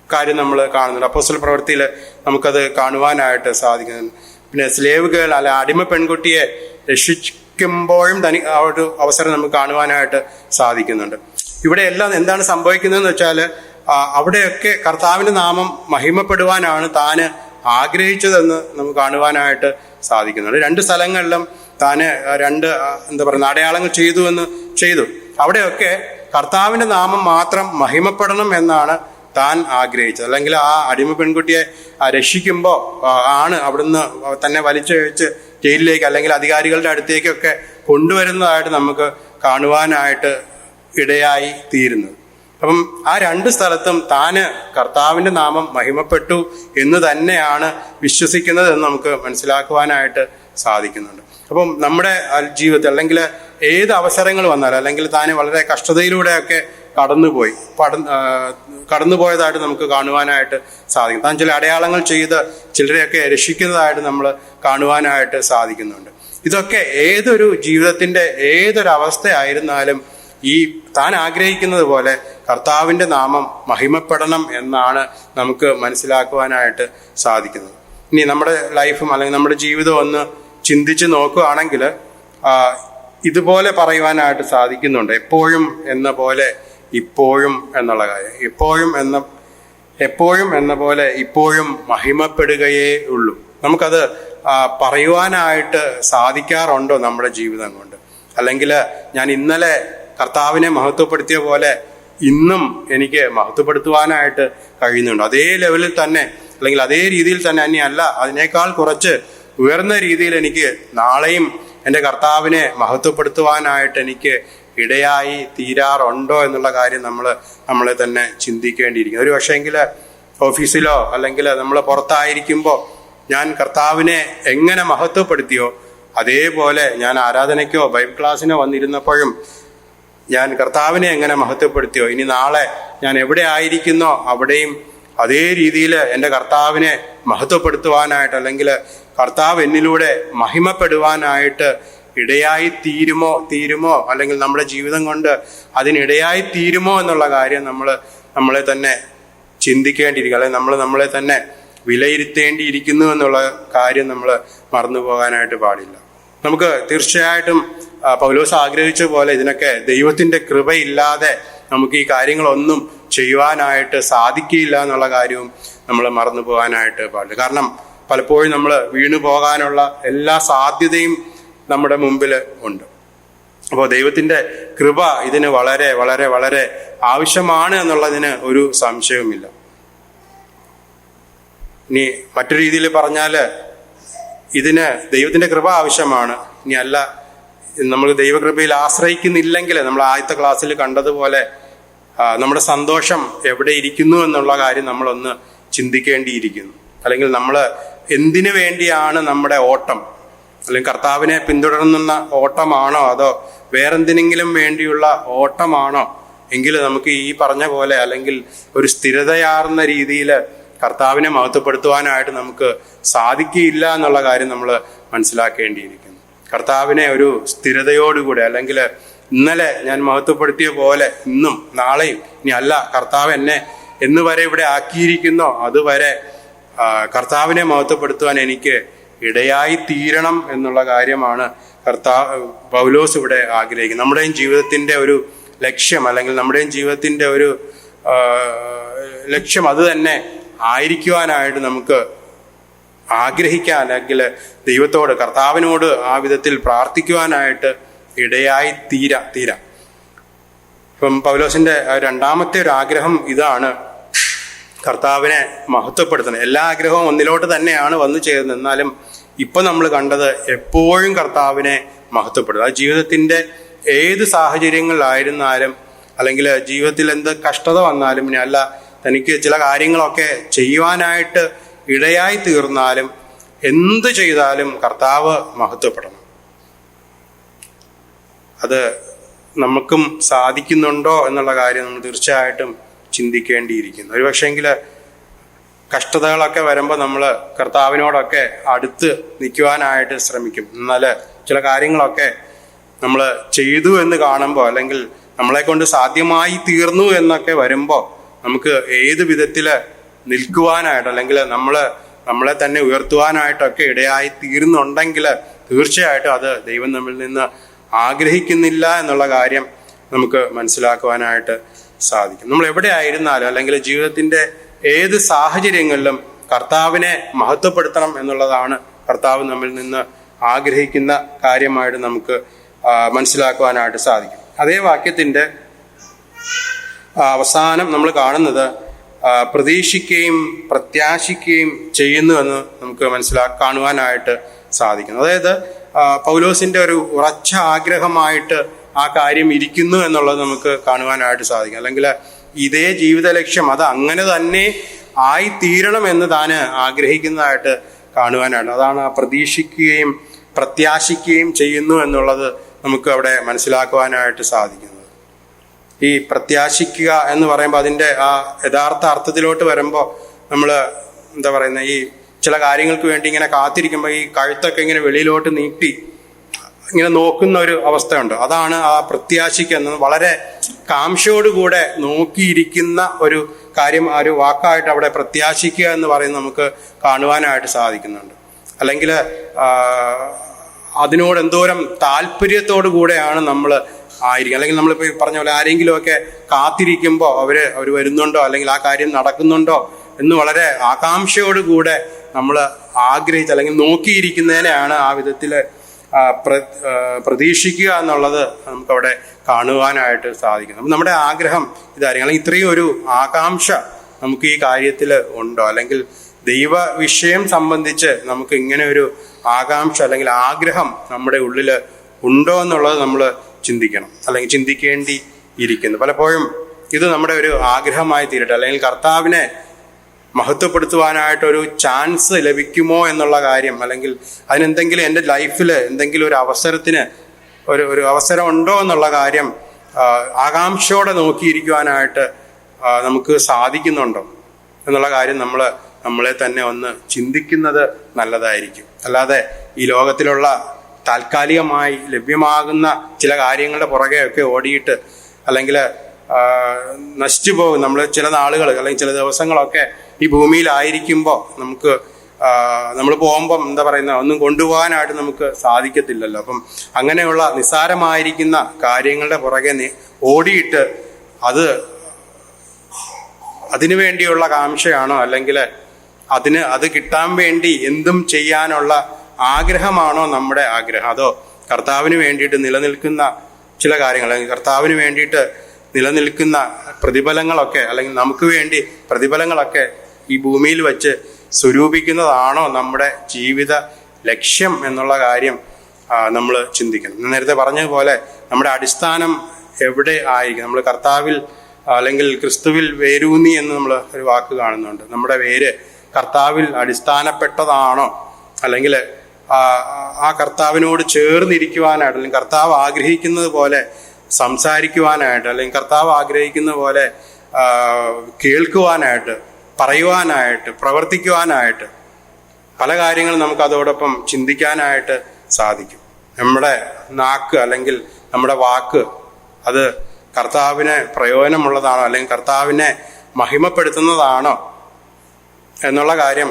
കാര്യം നമ്മൾ കാണുന്നുണ്ട്. അപ്പോസ്തല പ്രവൃത്തിയിൽ നമുക്കത് കാണുവാനായിട്ട് സാധിക്കുന്നുണ്ട്. പിന്നെ സ്ലേവ് ഗേൾ അല്ല അടിമ പെൺകുട്ടിയെ രക്ഷിക്കുമ്പോഴും ആ ഒരു അവസരം നമുക്ക് കാണുവാനായിട്ട് സാധിക്കുന്നുണ്ട്. ഇവിടെ എല്ലാം എന്താണ് സംഭവിക്കുന്നതെന്ന് വെച്ചാൽ അവിടെയൊക്കെ കർത്താവിൻ്റെ നാമം മഹിമപ്പെടുവാനാണ് താന് ആഗ്രഹിച്ചതെന്ന് നമുക്ക് കാണുവാനായിട്ട് സാധിക്കുന്നുണ്ട്. രണ്ട് സ്ഥലങ്ങളിലും താന് അടയാളങ്ങൾ ചെയ്തു. അവിടെയൊക്കെ കർത്താവിൻ്റെ നാമം മാത്രം മഹിമപ്പെടണം എന്നാണ് താൻ ആഗ്രഹിച്ചത്. അല്ലെങ്കിൽ ആ അടിമ പെൺകുട്ടിയെ രക്ഷിക്കുമ്പോൾ ആണ് അവിടുന്ന് തന്നെ വലിച്ചഴിച്ച് ജയിലിലേക്ക് അല്ലെങ്കിൽ അധികാരികളുടെ അടുത്തേക്കൊക്കെ കൊണ്ടുവരുന്നതായിട്ട് നമുക്ക് കാണുവാനായിട്ട് ഇടയായി തീരുന്നത്. അപ്പം ആ രണ്ട് സ്ഥലത്തും താന് കർത്താവിൻ്റെ നാമം മഹിമപ്പെട്ടു എന്ന് തന്നെയാണ് വിശ്വസിക്കുന്നത് എന്ന് നമുക്ക് മനസ്സിലാക്കുവാനായിട്ട് സാധിക്കുന്നുണ്ട്. അപ്പം നമ്മുടെ ജീവിതത്തിൽ അല്ലെങ്കിൽ ഏത് അവസരങ്ങൾ വന്നാലും, അല്ലെങ്കിൽ താന് വളരെ കഷ്ടതയിലൂടെയൊക്കെ കടന്നുപോയതായിട്ട് നമുക്ക് കാണുവാനായിട്ട് സാധിക്കും. താൻ ചില അടയാളങ്ങൾ ചെയ്ത് ചിലരെയൊക്കെ രക്ഷിക്കുന്നതായിട്ട് നമ്മൾ കാണുവാനായിട്ട് സാധിക്കുന്നുണ്ട്. ഇതൊക്കെ ഏതൊരു ജീവിതത്തിൻ്റെ ഏതൊരവസ്ഥയായിരുന്നാലും ഈ താൻ ആഗ്രഹിക്കുന്നത് പോലെ കർത്താവിൻ്റെ നാമം മഹിമപ്പെടണം എന്നാണ് നമുക്ക് മനസ്സിലാക്കുവാനായിട്ട് സാധിക്കുന്നത്. ഇനി നമ്മുടെ ലൈഫും അല്ലെങ്കിൽ നമ്മുടെ ജീവിതം ഒന്ന് ചിന്തിച്ച് നോക്കുകയാണെങ്കിൽ ഇതുപോലെ പറയുവാനായിട്ട് സാധിക്കുന്നുണ്ട്. എപ്പോഴും എന്ന പോലെ ഇപ്പോഴും എന്നുള്ള കാര്യം. എപ്പോഴും എന്ന പോലെ ഇപ്പോഴും മഹിമപ്പെടുകയേ ഉള്ളൂ. നമുക്കത് പറയുവാനായിട്ട് സാധിക്കാറുണ്ടോ നമ്മുടെ ജീവിതം കൊണ്ട്? അല്ലെങ്കിൽ ഞാൻ ഇന്നലെ കർത്താവിനെ മഹത്വപ്പെടുത്തിയ പോലെ ഇന്നും എനിക്ക് മഹത്വപ്പെടുത്തുവാനായിട്ട് കഴിയുന്നുണ്ട്? അതേ ലെവലിൽ തന്നെ അല്ലെങ്കിൽ അതേ രീതിയിൽ തന്നെ അല്ല അതിനേക്കാൾ കുറച്ച് ഉയർന്ന രീതിയിൽ എനിക്ക് നാളെയും എൻ്റെ കർത്താവിനെ മഹത്വപ്പെടുത്തുവാനായിട്ട് എനിക്ക് ഇടയായി തീരാറുണ്ടോ എന്നുള്ള കാര്യം നമ്മളെ തന്നെ ചിന്തിക്കേണ്ടിയിരിക്കുന്നു. ഒരു പക്ഷേങ്കിൽ ഓഫീസിലോ അല്ലെങ്കിൽ നമ്മൾ പുറത്തായിരിക്കുമ്പോൾ ഞാൻ കർത്താവിനെ എങ്ങനെ മഹത്വപ്പെടുത്തിയോ അതേപോലെ ഞാൻ ആരാധനയ്ക്കോ ബൈബിൾ ക്ലാസ്സിനോ വന്നിരുന്നപ്പോഴും ഞാൻ കർത്താവിനെ എങ്ങനെ മഹത്വപ്പെടുത്തിയോ ഇനി നാളെ ഞാൻ എവിടെ ആയിരിക്കുന്നോ അവിടെയും അതേ രീതിയിൽ എൻ്റെ കർത്താവിനെ മഹത്വപ്പെടുത്തുവാനായിട്ട് അല്ലെങ്കിൽ കർത്താവ് എന്നിലൂടെ മഹിമപ്പെടുവാനായിട്ട് ഇടയായി തീരുമോ അല്ലെങ്കിൽ നമ്മുടെ ജീവിതം കൊണ്ട് അതിനിടയായി തീരുമോ എന്നുള്ള കാര്യം നമ്മളെ തന്നെ ചിന്തിക്കേണ്ടിയിരിക്കും. അല്ലെങ്കിൽ നമ്മളെ തന്നെ വിലയിരുത്തേണ്ടിയിരിക്കുന്നു എന്നുള്ള കാര്യം നമ്മൾ മറന്നു പോകാനായിട്ട് പാടില്ല. നമുക്ക് തീർച്ചയായിട്ടും പൗലോസ് ആഗ്രഹിച്ച പോലെ ഇതിനൊക്കെ ദൈവത്തിൻ്റെ കൃപയില്ലാതെ നമുക്ക് ഈ കാര്യങ്ങളൊന്നും ചെയ്യുവാനായിട്ട് സാധിക്കില്ല എന്നുള്ള കാര്യവും നമ്മൾ മറന്നു പോകാനായിട്ട് പാടില്ല. കാരണം പലപ്പോഴും നമ്മൾ വീണു പോകാനുള്ള എല്ലാ സാധ്യതയും നമ്മുടെ മുമ്പിൽ ഉണ്ട്. അപ്പോൾ ദൈവത്തിൻ്റെ കൃപ ഇതിന് വളരെ വളരെ വളരെ ആവശ്യമാണ് എന്നുള്ളതിന് ഒരു സംശയവുമില്ല. ഇനി മറ്റൊരു രീതിയിൽ പറഞ്ഞാൽ ഇതിന് ദൈവത്തിൻ്റെ കൃപ ആവശ്യമാണ്. ഇനി അല്ല, നമ്മൾ ദൈവകൃപയിൽ ആശ്രയിക്കുന്നില്ലെങ്കിൽ നമ്മൾ ആദ്യത്തെ ക്ലാസ്സിൽ കണ്ടതുപോലെ നമ്മുടെ സന്തോഷം എവിടെ ഇരിക്കുന്നു എന്നുള്ള കാര്യം നമ്മളൊന്ന് ചിന്തിക്കേണ്ടിയിരിക്കുന്നു. അല്ലെങ്കിൽ നമ്മൾ എന്തിനു വേണ്ടിയാണ് നമ്മുടെ ഓട്ടം? അല്ലെങ്കിൽ കർത്താവിനെ പിന്തുടരുന്ന ഓട്ടമാണോ അതോ വേറെന്തിനെങ്കിലും വേണ്ടിയുള്ള ഓട്ടമാണോ? എങ്കിൽ നമുക്ക് ഈ പറഞ്ഞ പോലെ അല്ലെങ്കിൽ ഒരു സ്ഥിരതയാർന്ന രീതിയിൽ കർത്താവിനെ മഹത്വപ്പെടുത്തുവാനായിട്ട് നമുക്ക് സാധിക്കില്ല എന്നുള്ള കാര്യം നമ്മൾ മനസ്സിലാക്കേണ്ടിയിരിക്കുന്നു. കർത്താവിനെ ഒരു സ്ഥിരതയോടുകൂടി, അല്ലെങ്കിൽ ഇന്നലെ ഞാൻ മഹത്വപ്പെടുത്തിയ പോലെ ഇന്നും നാളെയും, ഇനി അല്ല കർത്താവ് എന്നെ എന്ന് വരെ ഇവിടെ ആക്കിയിരിക്കുന്നോ അതുവരെ കർത്താവിനെ മഹത്വപ്പെടുത്തുവാൻ എനിക്ക് ഇടയായി തീരണം എന്നുള്ള കാര്യമാണ് പൗലോസ് ഇവിടെ ആഗ്രഹിക്കുന്നത്. നമ്മുടെയും ജീവിതത്തിൻ്റെ ഒരു ലക്ഷ്യം, അല്ലെങ്കിൽ നമ്മുടെയും ജീവിതത്തിൻ്റെ ഒരു ലക്ഷ്യം അത് തന്നെ ആയിരിക്കുവാനായിട്ട് നമുക്ക് ആഗ്രഹിക്കാൻ, അല്ലെങ്കിൽ ദൈവത്തോട് കർത്താവിനോട് ആ വിധത്തിൽ പ്രാർത്ഥിക്കുവാനായിട്ട് ഇടയായി തീരാം. ഇപ്പം പൗലോസിന്റെ രണ്ടാമത്തെ ഒരു ആഗ്രഹം ഇതാണ്, കർത്താവിനെ മഹത്വപ്പെടുത്തണം. എല്ലാ ആഗ്രഹവും ഒന്നിലോട്ട് തന്നെയാണ് വന്നു ചേരുന്നത്. എന്നാലും ഇപ്പൊ നമ്മൾ കണ്ടത് എപ്പോഴും കർത്താവിനെ മഹത്വപ്പെടുത്തുക. അത് ജീവിതത്തിന്റെ ഏത് സാഹചര്യങ്ങളിലായിരുന്നാലും, അല്ലെങ്കിൽ ജീവിതത്തിൽ എന്ത് കഷ്ടത വന്നാലും, ഇനി അല്ല തനിക്ക് ചില കാര്യങ്ങളൊക്കെ ചെയ്യുവാനായിട്ട് ഇടയായി തീർന്നാലും, എന്ത് ചെയ്താലും കർത്താവ് മഹത്വപ്പെടണം. അത് നമുക്കും സാധിക്കുന്നുണ്ടോ എന്നുള്ള കാര്യം നമ്മൾ തീർച്ചയായിട്ടും ചിന്തിക്കേണ്ടിയിരിക്കുന്നു. ഒരു പക്ഷേങ്കിൽ കഷ്ടതകളൊക്കെ വരുമ്പോൾ നമ്മൾ കർത്താവിനോടൊക്കെ അടുത്ത് നിൽക്കുവാനായിട്ട് ശ്രമിക്കും. എന്നാൽ ചില കാര്യങ്ങളൊക്കെ നമ്മൾ ചെയ്തു എന്ന് കാണുമ്പോൾ, അല്ലെങ്കിൽ നമ്മളെ കൊണ്ട് സാധ്യമായി തീർന്നു എന്നൊക്കെ വരുമ്പോൾ നമുക്ക് ഏത് വിധത്തിൽ നിൽക്കുവാനായിട്ട്, അല്ലെങ്കിൽ നമ്മളെ തന്നെ ഉയർത്തുവാനായിട്ടൊക്കെ ഇടയായി തീരുന്നുണ്ടെങ്കിൽ തീർച്ചയായിട്ടും അത് ദൈവം നമ്മിൽ നിന്ന് ആഗ്രഹിക്കുന്നില്ല എന്നുള്ള കാര്യം നമുക്ക് മനസ്സിലാക്കുവാനായിട്ട് സാധിക്കും. നമ്മൾ എവിടെ ആയിരുന്നാലും, അല്ലെങ്കിൽ ജീവിതത്തിൻ്റെ ഏത് സാഹചര്യങ്ങളിലും കർത്താവിനെ മഹത്വപ്പെടുത്തണം എന്നുള്ളതാണ് കർത്താവ് നമ്മിൽ നിന്ന് ആഗ്രഹിക്കുന്ന കാര്യമായിട്ട് നമുക്ക് മനസ്സിലാക്കുവാനായിട്ട് സാധിക്കും. അതേ വാക്യത്തിൻ്റെ അവസാനം നമ്മൾ കാണുന്നത് പ്രതീക്ഷിക്കുകയും പ്രത്യാശിക്കുകയും ചെയ്യുന്നു എന്ന് നമുക്ക് കാണുവാനായിട്ട് സാധിക്കുന്നു. അതായത് പൗലോസിന്റെ ഒരു ഉറച്ച ആഗ്രഹമായിട്ട് ആ കാര്യം ഇരിക്കുന്നു എന്നുള്ളത് നമുക്ക് കാണുവാനായിട്ട് സാധിക്കും. അല്ലെങ്കിൽ ഇതേ ജീവിത ലക്ഷ്യം അത് അങ്ങനെ തന്നെ ആയിത്തീരണം എന്ന് താൻ ആഗ്രഹിക്കുന്നതായിട്ട് കാണുവാനായിട്ട്, അതാണ് ആ പ്രതീക്ഷിക്കുകയും പ്രത്യാശിക്കുകയും ചെയ്യുന്നു എന്നുള്ളത് നമുക്ക് അവിടെ മനസ്സിലാക്കുവാനായിട്ട് സാധിക്കുന്നത്. ഈ പ്രത്യാശിക്കുക എന്ന് പറയുമ്പോൾ അതിൻ്റെ ആ യഥാർത്ഥ അർത്ഥത്തിലോട്ട് വരുമ്പോൾ നമ്മൾ എന്താ പറയുന്നത്, ഈ ചില കാര്യങ്ങൾക്ക് വേണ്ടി ഇങ്ങനെ കാത്തിരിക്കുമ്പോൾ ഈ കഴുത്തൊക്കെ ഇങ്ങനെ വെളിയിലോട്ട് നീട്ടി ഇങ്ങനെ നോക്കുന്ന ഒരു അവസ്ഥയുണ്ട്. അതാണ് ആ പ്രത്യാശിക്കുക എന്നത്. വളരെ കാംക്ഷയോടുകൂടെ നോക്കിയിരിക്കുന്ന ഒരു കാര്യം, ആ ഒരു വാക്കായിട്ട് അവിടെ പ്രത്യാശിക്കുക എന്ന് പറയുന്നത് നമുക്ക് കാണുവാനായിട്ട് സാധിക്കുന്നുണ്ട്. അല്ലെങ്കിൽ അതിനോട് എന്തോരം താല്പര്യത്തോടു കൂടെയാണ് നമ്മൾ ആയിരിക്കും. അല്ലെങ്കിൽ നമ്മളിപ്പോൾ പറഞ്ഞ പോലെ ആരെങ്കിലുമൊക്കെ കാത്തിരിക്കുമ്പോൾ അവർ വരുന്നുണ്ടോ, അല്ലെങ്കിൽ ആ കാര്യം നടക്കുന്നുണ്ടോ എന്ന് വളരെ ആകാംക്ഷയോടുകൂടെ നമ്മൾ ആഗ്രഹിച്ച് അല്ലെങ്കിൽ നോക്കിയിരിക്കുന്നതിനെയാണ് ആ വിധത്തിൽ പ്രതീക്ഷിക്കുക എന്നുള്ളത് നമുക്കവിടെ കാണുവാനായിട്ട് സാധിക്കും. അപ്പം നമ്മുടെ ആഗ്രഹം ഇതായിരിക്കും, അല്ലെങ്കിൽ ഇത്രയും ഒരു ആകാംക്ഷ നമുക്ക് ഈ കാര്യത്തിൽ ഉണ്ടോ, അല്ലെങ്കിൽ ദൈവ വിഷയം സംബന്ധിച്ച് നമുക്ക് ഇങ്ങനെ ഒരു ആകാംക്ഷ അല്ലെങ്കിൽ ആഗ്രഹം നമ്മുടെ ഉള്ളിൽ ഉണ്ടോ എന്നുള്ളത് നമ്മൾ ചിന്തിക്കണം, അല്ലെങ്കിൽ ചിന്തിക്കേണ്ടി ഇരിക്കുന്നു. പലപ്പോഴും ഇത് നമ്മുടെ ഒരു ആഗ്രഹമായി തീരട്ടെ, അല്ലെങ്കിൽ കർത്താവിനെ മഹത്വപ്പെടുത്തുവാനായിട്ടൊരു ചാൻസ് ലഭിക്കുമോ എന്നുള്ള കാര്യം, അല്ലെങ്കിൽ അതിനെന്തെങ്കിലും എൻ്റെ ലൈഫിൽ എന്തെങ്കിലും ഒരു അവസരത്തിന് ഒരു അവസരം ഉണ്ടോ എന്നുള്ള കാര്യം ആകാംക്ഷയോടെ നോക്കിയിരിക്കുവാനായിട്ട് നമുക്ക് സാധിക്കുന്നുണ്ടോ എന്നുള്ള കാര്യം നമ്മളെ തന്നെ ഒന്ന് ചിന്തിക്കുന്നത് നല്ലതായിരിക്കും. അല്ലാതെ ഈ ലോകത്തിലുള്ള താൽക്കാലികമായി ലഭ്യമാകുന്ന ചില കാര്യങ്ങളുടെ പുറകെയൊക്കെ ഓടിയിട്ട്, അല്ലെങ്കിൽ നശിച്ചു പോകും നമ്മൾ ചില നാളുകൾ അല്ലെങ്കിൽ ചില ദിവസങ്ങളൊക്കെ ഈ ഭൂമിയിലായിരിക്കുമ്പോൾ നമ്മൾ പോകുമ്പം എന്താ പറയുന്ന ഒന്നും കൊണ്ടുപോകാനായിട്ട് നമുക്ക് സാധിക്കത്തില്ലല്ലോ. അപ്പം അങ്ങനെയുള്ള നിസ്സാരമായിരിക്കുന്ന കാര്യങ്ങളുടെ പുറകെ ഓടിയിട്ട് അതിനു വേണ്ടിയുള്ള കാംക്ഷയാണോ, അല്ലെങ്കിൽ അത് കിട്ടാൻ വേണ്ടി എന്തും ചെയ്യാനുള്ള ആഗ്രഹമാണോ നമ്മുടെ ആഗ്രഹം? അതോ കർത്താവിന് വേണ്ടിയിട്ട് നിലനിൽക്കുന്ന ചില കാര്യങ്ങൾ, അല്ലെങ്കിൽ കർത്താവിന് വേണ്ടിയിട്ട് നിലനിൽക്കുന്ന പ്രതിഫലങ്ങളൊക്കെ, അല്ലെങ്കിൽ നമുക്ക് വേണ്ടി പ്രതിഫലങ്ങളൊക്കെ ഈ ഭൂമിയിൽ വെച്ച് സ്വരൂപിക്കുന്നതാണോ നമ്മുടെ ജീവിത ലക്ഷ്യം എന്നുള്ള കാര്യം നമ്മൾ ചിന്തിക്കണം. നേരത്തെ പറഞ്ഞതുപോലെ നമ്മുടെ അടിസ്ഥാനം എവിടെ ആയിരിക്കും? നമ്മൾ കർത്താവിൽ അല്ലെങ്കിൽ ക്രിസ്തുവിൽ വേരൂന്നി എന്ന് നമ്മൾ ഒരു വാക്ക് കാണുന്നുണ്ട്. നമ്മുടെ വേര് കർത്താവിൽ അടിസ്ഥാനപ്പെട്ടതാണോ, അല്ലെങ്കിൽ ആ കർത്താവിനോട് ചേർന്നിരിക്കുവാനായിട്ട്, അല്ലെങ്കിൽ കർത്താവ് ആഗ്രഹിക്കുന്നത് പോലെ സംസാരിക്കുവാനായിട്ട്, അല്ലെങ്കിൽ കർത്താവ് ആഗ്രഹിക്കുന്ന പോലെ കേൾക്കുവാനായിട്ട്, പറയുവാനായിട്ട്, പ്രവർത്തിക്കുവാനായിട്ട് പല കാര്യങ്ങളും നമുക്ക് അതോടൊപ്പം ചിന്തിക്കാനായിട്ട് സാധിക്കും. നമ്മുടെ നാക്ക് അല്ലെങ്കിൽ നമ്മുടെ വാക്ക് അത് കർത്താവിന് പ്രയോജനമുള്ളതാണോ, അല്ലെങ്കിൽ കർത്താവിനെ മഹിമപ്പെടുത്തുന്നതാണോ എന്നുള്ള കാര്യം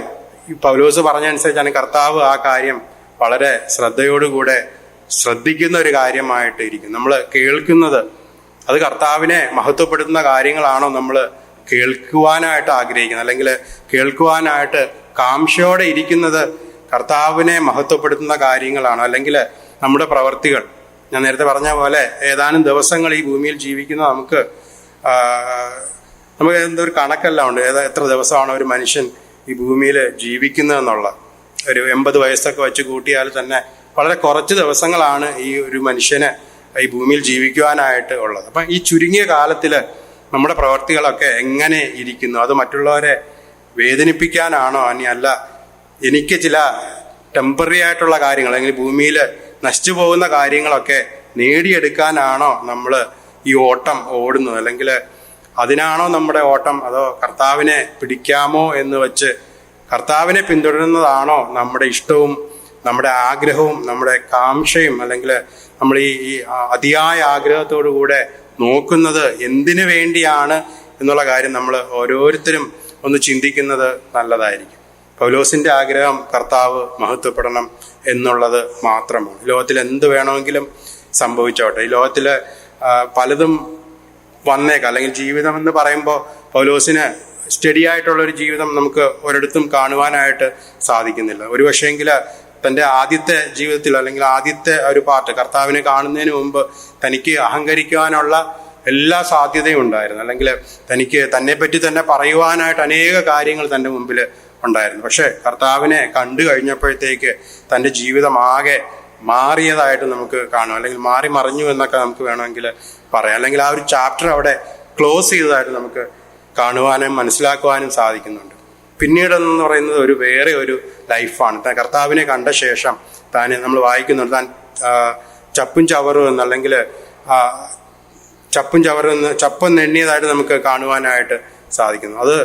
ഈ പൗലോസ് പറഞ്ഞനുസരിച്ചാണ് കർത്താവ് ആ കാര്യം വളരെ ശ്രദ്ധയോടുകൂടെ ശ്രദ്ധിക്കുന്ന ഒരു കാര്യമായിട്ട് ഇരിക്കും. നമ്മൾ കേൾക്കുന്നത് അത് കർത്താവിനെ മഹത്വപ്പെടുത്തുന്ന കാര്യങ്ങളാണോ നമ്മൾ കേൾക്കുവാനായിട്ട് ആഗ്രഹിക്കുന്നത്, അല്ലെങ്കിൽ കേൾക്കുവാനായിട്ട് കാംക്ഷയോടെ ഇരിക്കുന്നത് കർത്താവിനെ മഹത്വപ്പെടുത്തുന്ന കാര്യങ്ങളാണോ? അല്ലെങ്കിൽ നമ്മുടെ പ്രവർത്തികൾ, ഞാൻ നേരത്തെ പറഞ്ഞ പോലെ ഏതാനും ദിവസങ്ങൾ ഈ ഭൂമിയിൽ ജീവിക്കുന്ന നമുക്ക് എന്തൊരു കണക്കെല്ലാം ഉണ്ട്. എത്ര ദിവസമാണ് ഒരു മനുഷ്യൻ ഈ ഭൂമിയിൽ ജീവിക്കുന്നതെന്നുള്ള ഒരു 80 വയസ്സൊക്കെ വെച്ച് കൂട്ടിയാൽ തന്നെ വളരെ കുറച്ച് ദിവസങ്ങളാണ് ഈ ഒരു മനുഷ്യന് ഈ ഭൂമിയിൽ ജീവിക്കുവാനായിട്ട് ഉള്ളത്. അപ്പം ഈ ചുരുങ്ങിയ കാലത്തിൽ നമ്മുടെ പ്രവർത്തികളൊക്കെ എങ്ങനെ ഇരിക്കുന്നു? അത് മറ്റുള്ളവരെ വേദനിപ്പിക്കാനാണോ, അല്ല എനിക്ക് ചില ടെമ്പററി ആയിട്ടുള്ള കാര്യങ്ങൾ, അല്ലെങ്കിൽ ഭൂമിയിൽ നശിച്ചു പോകുന്ന കാര്യങ്ങളൊക്കെ നേടിയെടുക്കാനാണോ നമ്മൾ ഈ ഓട്ടം ഓടുന്നത്, അല്ലെങ്കിൽ അതിനാണോ നമ്മുടെ ഓട്ടം? അതോ കർത്താവിനെ പിടിക്കാമോ എന്ന് വെച്ച് കർത്താവിനെ പിന്തുടരുന്നതാണോ നമ്മുടെ ഇഷ്ടവും നമ്മുടെ ആഗ്രഹവും നമ്മുടെ കാംക്ഷയും? അല്ലെങ്കിൽ നമ്മൾ ഈ അതിയായ ആഗ്രഹത്തോടു കൂടെ നോക്കുന്നത് എന്തിനു വേണ്ടിയാണ് എന്നുള്ള കാര്യം നമ്മൾ ഓരോരുത്തരും ഒന്ന് ചിന്തിക്കുന്നത് നല്ലതായിരിക്കും. പൗലോസിന്റെ ആഗ്രഹം കർത്താവ് മഹത്വപ്പെടണം എന്നുള്ളത് മാത്രമാണ്. ലോകത്തിൽ എന്ത് വേണമെങ്കിലും സംഭവിച്ചോട്ടെ, ഈ ലോകത്തിൽ പലതും വന്നേക്കാം. അല്ലെങ്കിൽ ജീവിതം എന്ന് പറയുമ്പോൾ പൗലോസിന് സ്റ്റഡി ആയിട്ടുള്ളൊരു ജീവിതം നമുക്ക് ഒരിടത്തും കാണുവാനായിട്ട് സാധിക്കുന്നില്ല. ഒരു പക്ഷേങ്കിൽ തൻ്റെ ആദ്യത്തെ ജീവിതത്തിൽ, അല്ലെങ്കിൽ ആദ്യത്തെ ഒരു പാർട്ട് കർത്താവിനെ കാണുന്നതിന് മുമ്പ് തനിക്ക് അഹങ്കരിക്കുവാനുള്ള എല്ലാ സാധ്യതയും ഉണ്ടായിരുന്നു, അല്ലെങ്കിൽ തനിക്ക് തന്നെപ്പറ്റി തന്നെ പറയുവാനായിട്ട് അനേക കാര്യങ്ങൾ തൻ്റെ മുമ്പിൽ ഉണ്ടായിരുന്നു. പക്ഷെ കർത്താവിനെ കണ്ടു കഴിഞ്ഞപ്പോഴത്തേക്ക് തൻ്റെ ജീവിതം ആകെ മാറിയതായിട്ട് നമുക്ക് കാണാം, അല്ലെങ്കിൽ മാറി മറിഞ്ഞു എന്നൊക്കെ നമുക്ക് വേണമെങ്കിൽ പറയാം. അല്ലെങ്കിൽ ആ ഒരു ചാപ്റ്റർ അവിടെ ക്ലോസ് ചെയ്തതായിട്ട് നമുക്ക് കാണുവാനും മനസ്സിലാക്കുവാനും സാധിക്കുന്നുണ്ട്. പിന്നീടെന്ന് പറയുന്നത് ഒരു വേറെ ഒരു ലൈഫാണ്. കർത്താവിനെ കണ്ട ശേഷം നമ്മൾ വായിക്കുന്നുണ്ട്, താൻ ചപ്പും ചവറും എന്ന്, അല്ലെങ്കിൽ ചപ്പെന്ന് എണ്ണിയതായിട്ട് നമുക്ക് കാണുവാനായിട്ട് സാധിക്കുന്നു. അത്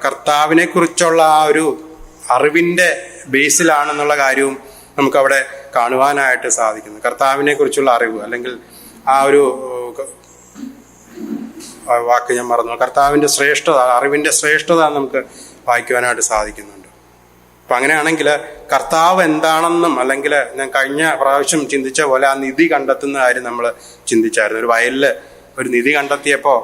കർത്താവിനെ കുറിച്ചുള്ള ആ ഒരു അറിവിന്റെ ബേസിലാണെന്നുള്ള കാര്യവും നമുക്കവിടെ കാണുവാനായിട്ട് സാധിക്കുന്നു. കർത്താവിനെ കുറിച്ചുള്ള അറിവ്, അല്ലെങ്കിൽ ആ ഒരു വാക്ക് ഞാൻ മറന്നു, കർത്താവിന്റെ ശ്രേഷ്ഠത, അറിവിന്റെ ശ്രേഷ്ഠത നമുക്ക് വായിക്കുവാനായിട്ട് സാധിക്കുന്നുണ്ട്. അപ്പം അങ്ങനെയാണെങ്കിൽ കർത്താവ് എന്താണെന്നും, അല്ലെങ്കിൽ ഞാൻ കഴിഞ്ഞ പ്രാവശ്യം ചിന്തിച്ച പോലെ ആ നിധി കണ്ടെത്തുന്ന കാര്യം നമ്മൾ ചിന്തിച്ചായിരുന്നു. ഒരു വയലിൽ ഒരു നിധി കണ്ടെത്തിയപ്പോൾ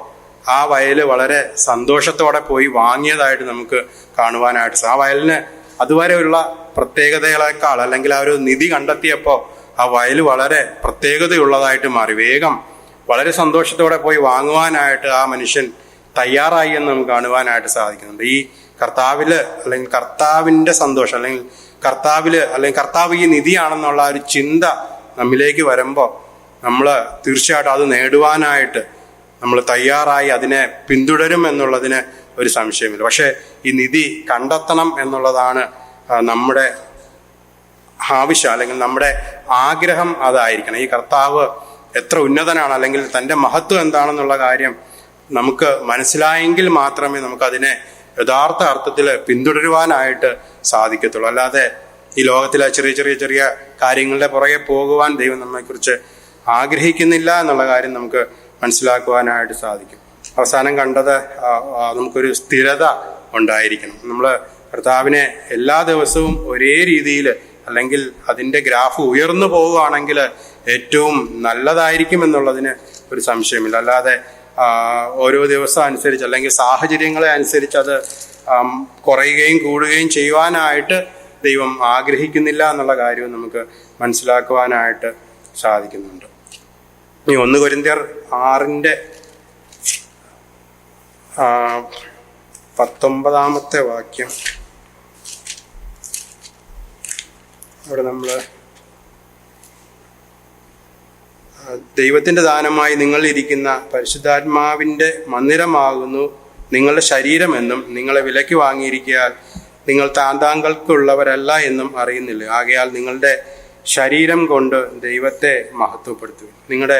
ആ വയൽ വളരെ സന്തോഷത്തോടെ പോയി വാങ്ങിയതായിട്ട് നമുക്ക് കാണുവാനായിട്ട് ആ വയലിന് അതുവരെയുള്ള പ്രത്യേകതകളെക്കാൾ, അല്ലെങ്കിൽ ആ ഒരു നിധി കണ്ടെത്തിയപ്പോൾ ആ വയൽ വളരെ പ്രത്യേകതയുള്ളതായിട്ട് മാറി. വേഗം വളരെ സന്തോഷത്തോടെ പോയി വാങ്ങുവാനായിട്ട് ആ മനുഷ്യൻ തയ്യാറായി എന്ന് നമുക്ക് കാണുവാനായിട്ട് സാധിക്കുന്നുണ്ട്. ഈ കർത്താവില്, അല്ലെങ്കിൽ കർത്താവിന്റെ സന്തോഷം, അല്ലെങ്കിൽ കർത്താവ് ഈ നിധിയാണെന്നുള്ള ഒരു ചിന്ത നമ്മിലേക്ക് വരുമ്പോൾ നമ്മൾ തീർച്ചയായിട്ടും അത് നേടുവാനായിട്ട് നമ്മൾ തയ്യാറായി അതിനെ പിന്തുടരും എന്നുള്ളതിന് ഒരു സംശയമില്ല. പക്ഷെ ഈ നിധി കണ്ടെത്തണം എന്നുള്ളതാണ് നമ്മുടെ ആവശ്യം, അല്ലെങ്കിൽ നമ്മുടെ ആഗ്രഹം അതായിരിക്കണം. ഈ കർത്താവ് എത്ര ഉന്നതനാണ്, അല്ലെങ്കിൽ തൻ്റെ മഹത്വം എന്താണെന്നുള്ള കാര്യം നമുക്ക് മനസ്സിലായെങ്കിൽ മാത്രമേ നമുക്കതിനെ യഥാർത്ഥ അർത്ഥത്തിൽ പിന്തുടരുവാനായിട്ട് സാധിക്കത്തുള്ളൂ. അല്ലാതെ ഈ ലോകത്തിലെ ചെറിയ കാര്യങ്ങളുടെ പുറകെ പോകുവാൻ ദൈവം നമ്മെക്കുറിച്ച് ആഗ്രഹിക്കുന്നില്ല എന്നുള്ള കാര്യം നമുക്ക് മനസ്സിലാക്കുവാനായിട്ട് സാധിക്കും. അവസാനം കണ്ടത് നമുക്കൊരു സ്ഥിരത ഉണ്ടായിരിക്കണം. നമ്മൾ കർത്താവിനെ എല്ലാ ദിവസവും ഒരേ രീതിയിൽ, അല്ലെങ്കിൽ അതിൻ്റെ ഗ്രാഫ് ഉയർന്നു പോവുകയാണെങ്കിൽ ഏറ്റവും നല്ലതായിരിക്കും എന്നുള്ളതിന് ഒരു സംശയമില്ല. അല്ലാതെ ഓരോ ദിവസം അനുസരിച്ച് അല്ലെങ്കിൽ സാഹചര്യങ്ങളെ അനുസരിച്ച് അത് കുറയുകയും കൂടുകയും ചെയ്യുവാനായിട്ട് ദൈവം ആഗ്രഹിക്കുന്നില്ല എന്നുള്ള കാര്യവും നമുക്ക് മനസ്സിലാക്കുവാനായിട്ട് സാധിക്കുന്നുണ്ട്. ഇനി 1 കൊരിന്ത്യർ 6:19 വാക്യം, അവിടെ നമ്മൾ ദൈവത്തിൻ്റെ ദാനമായി നിങ്ങളിരിക്കുന്ന പരിശുദ്ധാത്മാവിൻ്റെ മന്ദിരമാകുന്നു നിങ്ങളുടെ ശരീരമെന്നും നിങ്ങളെ വിലയ്ക്ക് വാങ്ങിയിരിക്കയാൽ നിങ്ങൾ താന്താങ്കൾക്കുള്ളവരല്ല എന്നും അറിയുന്നില്ല. ആകയാൽ നിങ്ങളുടെ ശരീരം കൊണ്ട് ദൈവത്തെ മഹത്വപ്പെടുത്തുവിൻ. നിങ്ങളുടെ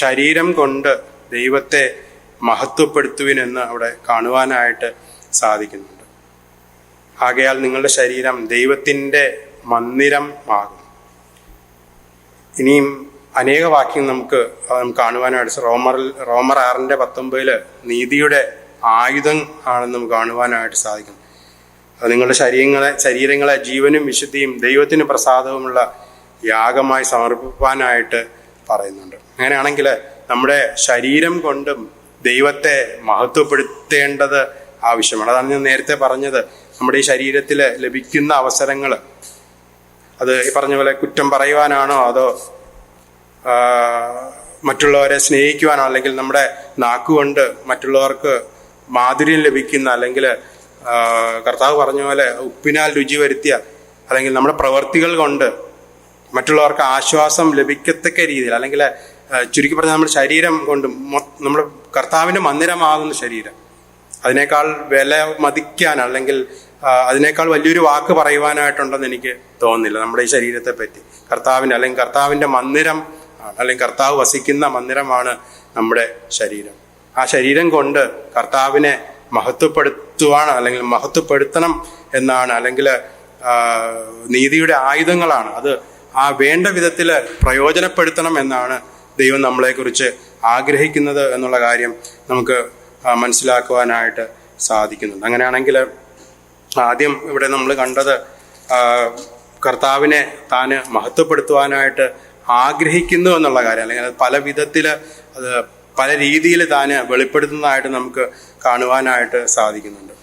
ശരീരം കൊണ്ട് ദൈവത്തെ മഹത്വപ്പെടുത്തുവിനെന്ന് അവിടെ കാണുവാനായിട്ട് സാധിക്കുന്നുണ്ട്. ആകയാൽ നിങ്ങളുടെ ശരീരം ദൈവത്തിൻ്റെ മന്ദിരം ആകും. ഇനിയും അനേക വാക്യം നമുക്ക് കാണുവാനായിട്ട് റോമർ 6:19 നീതിയുടെ ആയുധം ആണെന്ന് നമുക്ക് കാണുവാനായിട്ട് സാധിക്കും. അത് നിങ്ങളുടെ ശരീരങ്ങളെ ജീവനും വിശുദ്ധിയും ദൈവത്തിന് പ്രസാദവുമുള്ള യാഗമായി സമർപ്പിക്കാനായിട്ട് പറയുന്നുണ്ട്. അങ്ങനെയാണെങ്കിൽ നമ്മുടെ ശരീരം കൊണ്ടും ദൈവത്തെ മഹത്വപ്പെടുത്തേണ്ടത് ആവശ്യമാണ്. അതാണ് ഞാൻ നേരത്തെ പറഞ്ഞത്. നമ്മുടെ ഈ ശരീരത്തിൽ ലഭിക്കുന്ന അവസരങ്ങൾ അത് ഈ പറഞ്ഞ പോലെ കുറ്റം പറയുവാനാണോ അതോ മറ്റുള്ളവരെ സ്നേഹിക്കുവാനോ, അല്ലെങ്കിൽ നമ്മുടെ നാക്കുകൊണ്ട് മറ്റുള്ളവർക്ക് മാധുര്യം ലഭിക്കുന്ന, അല്ലെങ്കിൽ കർത്താവ് പറഞ്ഞ പോലെ ഉപ്പിനാൽ രുചി വരുത്തിയ, അല്ലെങ്കിൽ നമ്മുടെ പ്രവൃത്തികൾ കൊണ്ട് മറ്റുള്ളവർക്ക് ആശ്വാസം ലഭിക്കത്തക്ക രീതിയിൽ, അല്ലെങ്കിൽ ചുരുക്കി പറഞ്ഞാൽ നമ്മുടെ ശരീരം കൊണ്ട് നമ്മുടെ കർത്താവിൻ്റെ മന്ദിരമാകുന്ന ശരീരം അതിനേക്കാൾ വില മതിക്കാൻ അല്ലെങ്കിൽ അതിനേക്കാൾ വലിയൊരു വാക്ക് പറയുവാനായിട്ടുണ്ടെന്ന് എനിക്ക് തോന്നുന്നില്ല. നമ്മുടെ ഈ ശരീരത്തെ പറ്റി കർത്താവിൻ്റെ അല്ലെങ്കിൽ കർത്താവിൻ്റെ മന്ദിരം അല്ലെങ്കിൽ കർത്താവ് വസിക്കുന്ന മന്ദിരമാണ് നമ്മുടെ ശരീരം. ആ ശരീരം കൊണ്ട് കർത്താവിനെ മഹത്വപ്പെടുത്തുവാണ് അല്ലെങ്കിൽ മഹത്വപ്പെടുത്തണം എന്നാണ്, അല്ലെങ്കിൽ നീതിയുടെ ആയുധങ്ങളാണ്. അത് ആ വേണ്ട വിധത്തിൽ പ്രയോജനപ്പെടുത്തണം എന്നാണ് ദൈവം നമ്മളെക്കുറിച്ച് ആഗ്രഹിക്കുന്നത് എന്നുള്ള കാര്യം നമുക്ക് മനസ്സിലാക്കുവാനായിട്ട് സാധിക്കുന്നുണ്ട്. അങ്ങനെയാണെങ്കിൽ ആദ്യം ഇവിടെ നമ്മൾ കണ്ടത് കർത്താവിനെ താന് മഹത്വപ്പെടുത്തുവാനായിട്ട് ആഗ്രഹിക്കുന്നു എന്നുള്ള കാര്യം, അല്ലെങ്കിൽ അത് പല വിധത്തിൽ അത് പല രീതിയിൽ താന് വെളിപ്പെടുത്തുന്നതായിട്ട് നമുക്ക് കാണുവാനായിട്ട് സാധിക്കുന്നുണ്ട്.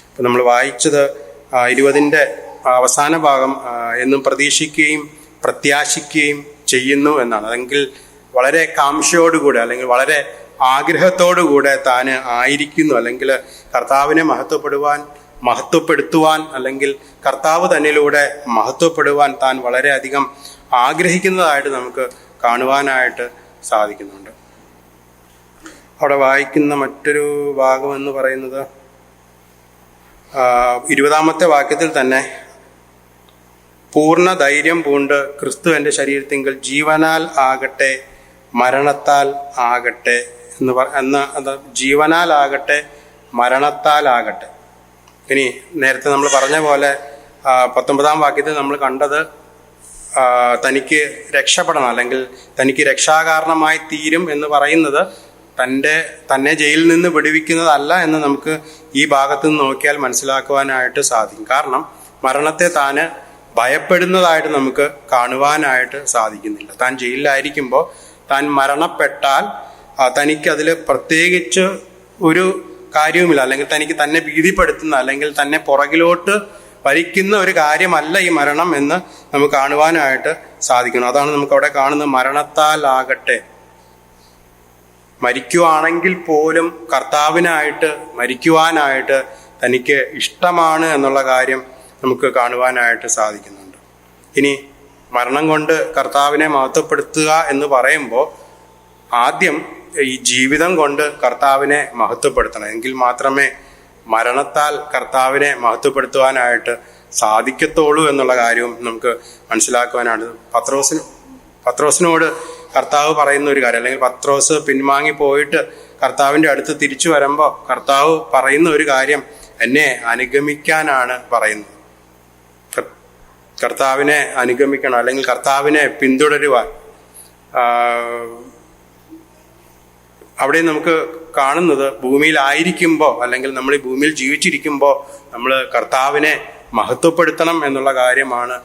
ഇപ്പം നമ്മൾ വായിച്ചത് 20 അവസാന ഭാഗം എന്നും പ്രതീക്ഷിക്കുകയും പ്രത്യാശിക്കുകയും ചെയ്യുന്നു എന്നാണ്. അല്ലെങ്കിൽ വളരെ കാംക്ഷയോടുകൂടെ അല്ലെങ്കിൽ വളരെ ആഗ്രഹത്തോടുകൂടെ താന് ആയിരിക്കുന്നു, അല്ലെങ്കിൽ കർത്താവിനെ മഹത്വപ്പെടുത്തുവാൻ അല്ലെങ്കിൽ കർത്താവ് തന്നിലൂടെ മഹത്വപ്പെടുവാൻ താൻ വളരെയധികം ആഗ്രഹിക്കുന്നതായിട്ട് നമുക്ക് കാണുവാനായിട്ട് സാധിക്കുന്നുണ്ട്. അവിടെ വായിക്കുന്ന മറ്റൊരു ഭാഗം എന്ന് പറയുന്നത് 20 വാക്യത്തിൽ തന്നെ പൂർണ്ണ ധൈര്യം പൂണ്ട് ക്രിസ്തു എൻ്റെ ശരീരത്തിങ്കൽ ജീവനാൽ ആകട്ടെ മരണത്താൽ ആകട്ടെ ജീവനാൽ ആകട്ടെ മരണത്താൽ ആകട്ടെ. ഇനി നേരത്തെ നമ്മൾ പറഞ്ഞ പോലെ 19 വാക്യത്തിൽ നമ്മൾ കണ്ടത് തനിക്ക് രക്ഷപ്പെടണം അല്ലെങ്കിൽ തനിക്ക് രക്ഷാകാരണമായി തീരും എന്ന് പറയുന്നത് തന്നെ ജയിലിൽ നിന്ന് വിടുവിക്കുന്നതല്ല എന്ന് നമുക്ക് ഈ ഭാഗത്ത് നിന്ന് നോക്കിയാൽ മനസ്സിലാക്കുവാനായിട്ട് സാധിക്കും. കാരണം മരണത്തെ താന് ഭയപ്പെടുന്നതായിട്ട് നമുക്ക് കാണുവാനായിട്ട് സാധിക്കുന്നില്ല. താൻ ജയിലിലായിരിക്കുമ്പോൾ താൻ മരണപ്പെട്ടാൽ തനിക്കതിൽ പ്രത്യേകിച്ച് ഒരു കാര്യവുമില്ല, അല്ലെങ്കിൽ തനിക്ക് തന്നെ ഭീതിപ്പെടുത്തുന്ന അല്ലെങ്കിൽ തന്നെ പുറകിലോട്ട് വലിക്കുന്ന ഒരു കാര്യമല്ല ഈ മരണം എന്ന് നമുക്ക് കാണുവാനായിട്ട് സാധിക്കണം. അതാണ് നമുക്ക് അവിടെ കാണുന്നത്. മരണത്താൽ ആകട്ടെ, മരിക്കുവാണെങ്കിൽ പോലും കർത്താവിനായിട്ട് മരിക്കുവാനായിട്ട് തനിക്ക് ഇഷ്ടമാണ് എന്നുള്ള കാര്യം നമുക്ക് കാണുവാനായിട്ട് സാധിക്കുന്നുണ്ട്. ഇനി മരണം കൊണ്ട് കർത്താവിനെ മഹത്വപ്പെടുത്തുക എന്ന് പറയുമ്പോൾ ആദ്യം ഈ ജീവിതം കൊണ്ട് കർത്താവിനെ മഹത്വപ്പെടുത്തണം. എങ്കിൽ മാത്രമേ മരണത്താൽ കർത്താവിനെ മഹത്വപ്പെടുത്തുവാനായിട്ട് സാധിക്കത്തുള്ളൂ എന്നുള്ള കാര്യവും നമുക്ക് മനസ്സിലാക്കുവാനാണ്. പത്രോസിനോട് കർത്താവ് പറയുന്ന ഒരു കാര്യം, അല്ലെങ്കിൽ പത്രോസ് പിൻവാങ്ങി പോയിട്ട് കർത്താവിൻ്റെ അടുത്ത് തിരിച്ചു വരുമ്പോൾ കർത്താവ് പറയുന്ന ഒരു കാര്യം, എന്നെ അനുഗമിക്കാനാണ് പറയുന്നത്. കർത്താവിനെ അനുഗമിക്കണം അല്ലെങ്കിൽ കർത്താവിനെ പിന്തുടരുവാൻ. അവിടെ നമുക്ക് കാണുന്നത് ഭൂമിയിലായിരിക്കുമ്പോൾ അല്ലെങ്കിൽ നമ്മൾ ഈ ഭൂമിയിൽ ജീവിച്ചിരിക്കുമ്പോൾ നമ്മൾ കർത്താവിനെ മഹത്വപ്പെടുത്തണം എന്നുള്ള കാര്യമാണ്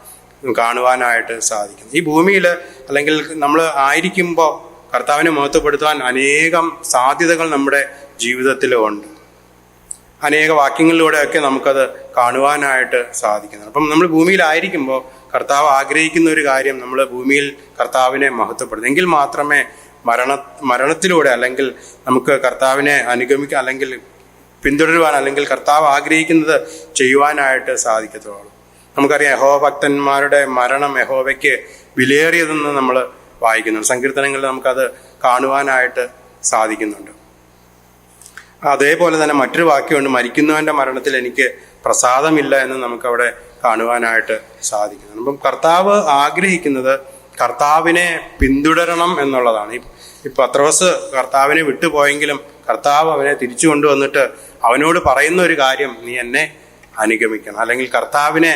കാണുവാനായിട്ട് സാധിക്കുന്നത്. ഈ ഭൂമിയിൽ അല്ലെങ്കിൽ നമ്മൾ ആയിരിക്കുമ്പോൾ കർത്താവിനെ മഹത്വപ്പെടുത്തുവാൻ അനേകം സാധ്യതകൾ നമ്മുടെ ജീവിതത്തിലുണ്ട്. അനേക വാക്യങ്ങളിലൂടെയൊക്കെ നമുക്കത് കാണുവാനായിട്ട് സാധിക്കുന്നു. അപ്പം നമ്മൾ ഭൂമിയിലായിരിക്കുമ്പോൾ കർത്താവ് ആഗ്രഹിക്കുന്ന ഒരു കാര്യം, നമ്മൾ ഭൂമിയിൽ കർത്താവിനെ മഹത്വപ്പെടുത്തും. എങ്കിൽ മാത്രമേ മരണത്തിലൂടെ അല്ലെങ്കിൽ നമുക്ക് കർത്താവിനെ അനുഗമിക്കാൻ അല്ലെങ്കിൽ പിന്തുടരുവാൻ അല്ലെങ്കിൽ കർത്താവ് ആഗ്രഹിക്കുന്നത് ചെയ്യുവാനായിട്ട് സാധിക്കത്തുള്ളൂ. നമുക്കറിയാം, യഹോവ ഭക്തന്മാരുടെ മരണം യഹോവയ്ക്ക് വിലയേറിയതെന്ന് നമ്മൾ വായിക്കുന്നുണ്ട്. സങ്കീർത്തനങ്ങളിൽ നമുക്കത് കാണുവാനായിട്ട് സാധിക്കുന്നുണ്ട്. അതേപോലെ തന്നെ മറ്റൊരു വാക്യമുണ്ട്, മരിക്കുന്നവന്റെ മരണത്തിൽ എനിക്ക് പ്രസാദമില്ല എന്ന് നമുക്കവിടെ കാണുവാനായിട്ട് സാധിക്കുന്നു. അപ്പം കർത്താവ് ആഗ്രഹിക്കുന്നത് കർത്താവിനെ പിന്തുടരണം എന്നുള്ളതാണ്. ഈ പത്രോസ് കർത്താവിനെ വിട്ടുപോയെങ്കിലും കർത്താവ് അവനെ തിരിച്ചു കൊണ്ടുവന്നിട്ട് അവനോട് പറയുന്ന ഒരു കാര്യം, നീ എന്നെ അനുഗമിക്കണം, അല്ലെങ്കിൽ കർത്താവിനെ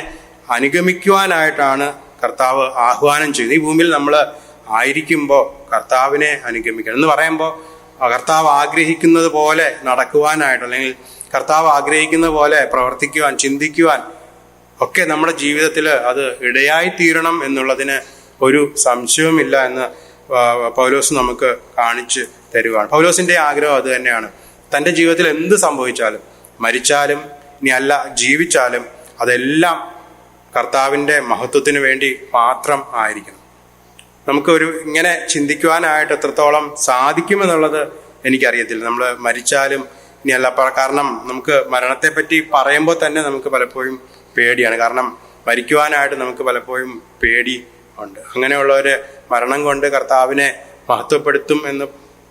അനുഗമിക്കുവാനായിട്ടാണ് കർത്താവ് ആഹ്വാനം ചെയ്യുന്നത്. ഈ ഭൂമിയിൽ നമ്മൾ ആയിരിക്കുമ്പോൾ കർത്താവിനെ അനുഗമിക്കണം എന്ന് പറയുമ്പോൾ കർത്താവ് ആഗ്രഹിക്കുന്നത് പോലെ നടക്കുവാനായിട്ട്, അല്ലെങ്കിൽ കർത്താവ് ആഗ്രഹിക്കുന്ന പോലെ പ്രവർത്തിക്കുവാൻ, ചിന്തിക്കുവാൻ ഒക്കെ നമ്മുടെ ജീവിതത്തിൽ അത് ഇടയായി തീരണം എന്നുള്ളതിന് ഒരു സംശയവുമില്ല എന്ന് പൗലോസ് നമുക്ക് കാണിച്ചു തരുവാണ്. പൗലോസിന്റെ ആഗ്രഹം അത് തന്നെയാണ്. തൻ്റെ ജീവിതത്തിൽ എന്ത് സംഭവിച്ചാലും, മരിച്ചാലും ഇനി അല്ല ജീവിച്ചാലും, അതെല്ലാം കർത്താവിൻ്റെ മഹത്വത്തിന് വേണ്ടി മാത്രം ആയിരിക്കണം. നമുക്ക് ഇങ്ങനെ ചിന്തിക്കുവാനായിട്ട് എത്രത്തോളം സാധിക്കുമെന്നുള്ളത് എനിക്കറിയത്തില്ല. നമ്മൾ മരിച്ചാലും ഇനി അല്ല, കാരണം നമുക്ക് മരണത്തെപ്പറ്റി പറയുമ്പോൾ തന്നെ നമുക്ക് പലപ്പോഴും പേടിയാണ്. കാരണം മരിക്കുവാനായിട്ട് നമുക്ക് പലപ്പോഴും പേടി ഉണ്ട്. അങ്ങനെയുള്ളവര് മരണം കൊണ്ട് കർത്താവിനെ മഹത്വപ്പെടുത്തും എന്ന്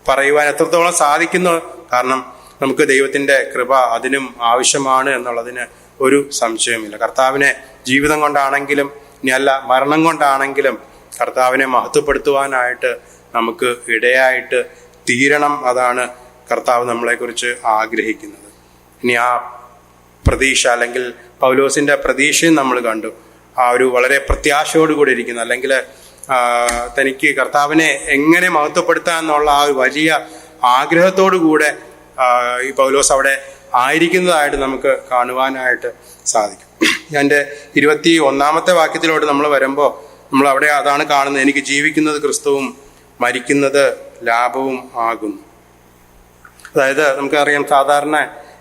പറയുവാൻ എത്രത്തോളം സാധിക്കുന്നു? കാരണം നമുക്ക് ദൈവത്തിന്റെ കൃപ അതിനും ആവശ്യമാണ് എന്നുള്ളതിന് ഒരു സംശയമില്ല. കർത്താവിനെ ജീവിതം കൊണ്ടാണെങ്കിലും ഇനി അല്ല മരണം കൊണ്ടാണെങ്കിലും കർത്താവിനെ മഹത്വപ്പെടുത്തുവാനായിട്ട് നമുക്ക് ഇടയായിട്ട് തീരണം. അതാണ് കർത്താവ് നമ്മളെക്കുറിച്ച് ആഗ്രഹിക്കുന്നത്. ഇനി ആ പ്രതീക്ഷ, അല്ലെങ്കിൽ പൗലോസിന്റെ പ്രതീക്ഷയും നമ്മൾ കണ്ടു. ആ ഒരു വളരെ പ്രത്യാശയോടുകൂടി ഇരിക്കുന്നു, അല്ലെങ്കിൽ തനിക്ക് കർത്താവിനെ എങ്ങനെ മഹത്വപ്പെടുത്താം എന്നുള്ള ആ ഒരു വലിയ ആഗ്രഹത്തോടു കൂടെ ഈ പൗലോസ് അവിടെ ആയിരിക്കുന്നതായിട്ട് നമുക്ക് കാണുവാനായിട്ട് സാധിക്കും. എൻ്റെ 21 വാക്യത്തിലോട്ട് നമ്മൾ വരുമ്പോൾ നമ്മൾ അവിടെ അതാണ് കാണുന്നത്, എനിക്ക് ജീവിക്കുന്നത് ക്രിസ്തുവും മരിക്കുന്നത് ലാഭവും ആകുന്നു. അതായത് നമുക്കറിയാം, സാധാരണ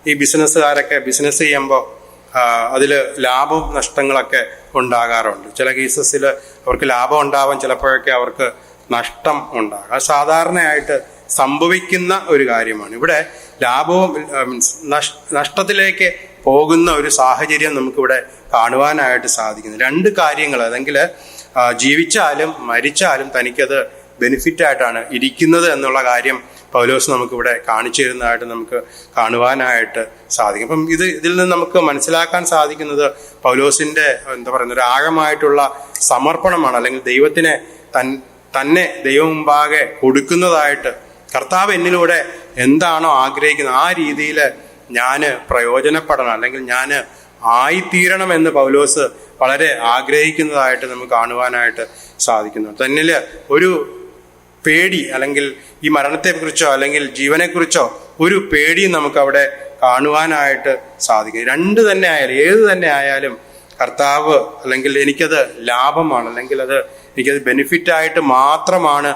ഈ ബിസിനസ്സുകാരൊക്കെ ബിസിനസ് ചെയ്യുമ്പോൾ അതിൽ ലാഭവും നഷ്ടങ്ങളൊക്കെ ഉണ്ടാകാറുണ്ട്. ചില കേസസിൽ അവർക്ക് ലാഭം ഉണ്ടാവാം, ചിലപ്പോഴൊക്കെ അവർക്ക് നഷ്ടം ഉണ്ടാകാം. അത് സാധാരണയായിട്ട് സംഭവിക്കുന്ന ഒരു കാര്യമാണ്. ഇവിടെ ലാഭവും നഷ്ടത്തിലേക്ക് പോകുന്ന ഒരു സാഹചര്യം നമുക്കിവിടെ കാണുവാനായിട്ട് സാധിക്കുന്നു. രണ്ട് കാര്യങ്ങൾ, അല്ലെങ്കിൽ ജീവിച്ചാലും മരിച്ചാലും തനിക്കത് ബെനിഫിറ്റായിട്ടാണ് ഇരിക്കുന്നത് എന്നുള്ള കാര്യം പൗലോസ് നമുക്കിവിടെ കാണിച്ചു തരുന്നതായിട്ട് നമുക്ക് കാണുവാനായിട്ട് സാധിക്കും. അപ്പം ഇതിൽ നിന്ന് നമുക്ക് മനസ്സിലാക്കാൻ സാധിക്കുന്നത് പൗലോസിന്റെ ഒരു ആഴമായിട്ടുള്ള സമർപ്പണമാണ്, അല്ലെങ്കിൽ ദൈവത്തിനെ തന്നെ ദൈവം മുമ്പാകെ കൊടുക്കുന്നതായിട്ട്. കർത്താവ് എന്നിലൂടെ എന്താണോ ആഗ്രഹിക്കുന്നത് ആ രീതിയിൽ ഞാൻ പ്രയോജനപ്പെടണം, അല്ലെങ്കിൽ ഞാൻ ആയിത്തീരണം എന്ന് പൗലോസ് വളരെ ആഗ്രഹിക്കുന്നതായിട്ട് നമുക്ക് കാണുവാനായിട്ട് സാധിക്കുന്നു. തന്നിൽ ഒരു പേടി, അല്ലെങ്കിൽ ഈ മരണത്തെക്കുറിച്ചോ അല്ലെങ്കിൽ ജീവനെക്കുറിച്ചോ ഒരു പേടിയും നമുക്ക് അവിടെ കാണുവാനായിട്ട് സാധിക്കും. രണ്ട് തന്നെ ആയാലും, ഏത് തന്നെ ആയാലും കർത്താവ്, അല്ലെങ്കിൽ എനിക്കത് ലാഭമാണ്, അല്ലെങ്കിൽ എനിക്കത് ബെനിഫിറ്റായിട്ട് മാത്രമാണ്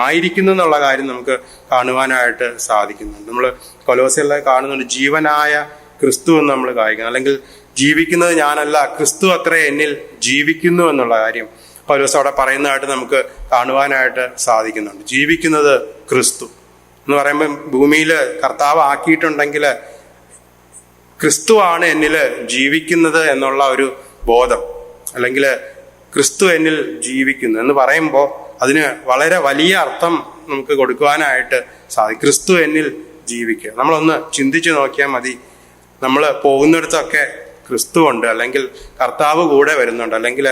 ആയിരിക്കുന്നു എന്നുള്ള കാര്യം നമുക്ക് കാണുവാനായിട്ട് സാധിക്കുന്നുണ്ട്. നമ്മൾ കൊലോസ്യരിൽ കാണുന്നുണ്ട്, ജീവനായ ക്രിസ്തു എന്ന് നമ്മൾ കാണിക്കുന്നു, അല്ലെങ്കിൽ ജീവിക്കുന്നത് ഞാനല്ല ക്രിസ്തു അത്രേ എന്നിൽ ജീവിക്കുന്നു എന്നുള്ള കാര്യം പൗലോസ് അവിടെ പറയുന്നതായിട്ട് നമുക്ക് കാണുവാനായിട്ട് സാധിക്കുന്നുണ്ട്. ജീവിക്കുന്നത് ക്രിസ്തു എന്ന് പറയുമ്പോൾ ഭൂമിയിൽ കർത്താവ് ആക്കിയിട്ടുണ്ടെങ്കിൽ ക്രിസ്തുവാണ് എന്നിൽ ജീവിക്കുന്നത് എന്നുള്ള ഒരു ബോധം, അല്ലെങ്കിൽ ക്രിസ്തു എന്നിൽ ജീവിക്കുന്നു എന്ന് പറയുമ്പോൾ അതിന് വളരെ വലിയ അർത്ഥം നമുക്ക് കൊടുക്കുവാനായിട്ട് സാധിക്കും. ക്രിസ്തു എന്നിൽ ജീവിക്കുക. നമ്മളൊന്ന് ചിന്തിച്ചു നോക്കിയാൽ മതി. നമ്മൾ പോകുന്നിടത്തൊക്കെ ക്രിസ്തു ഉണ്ട്, അല്ലെങ്കിൽ കർത്താവ് കൂടെ വരുന്നുണ്ട്, അല്ലെങ്കിൽ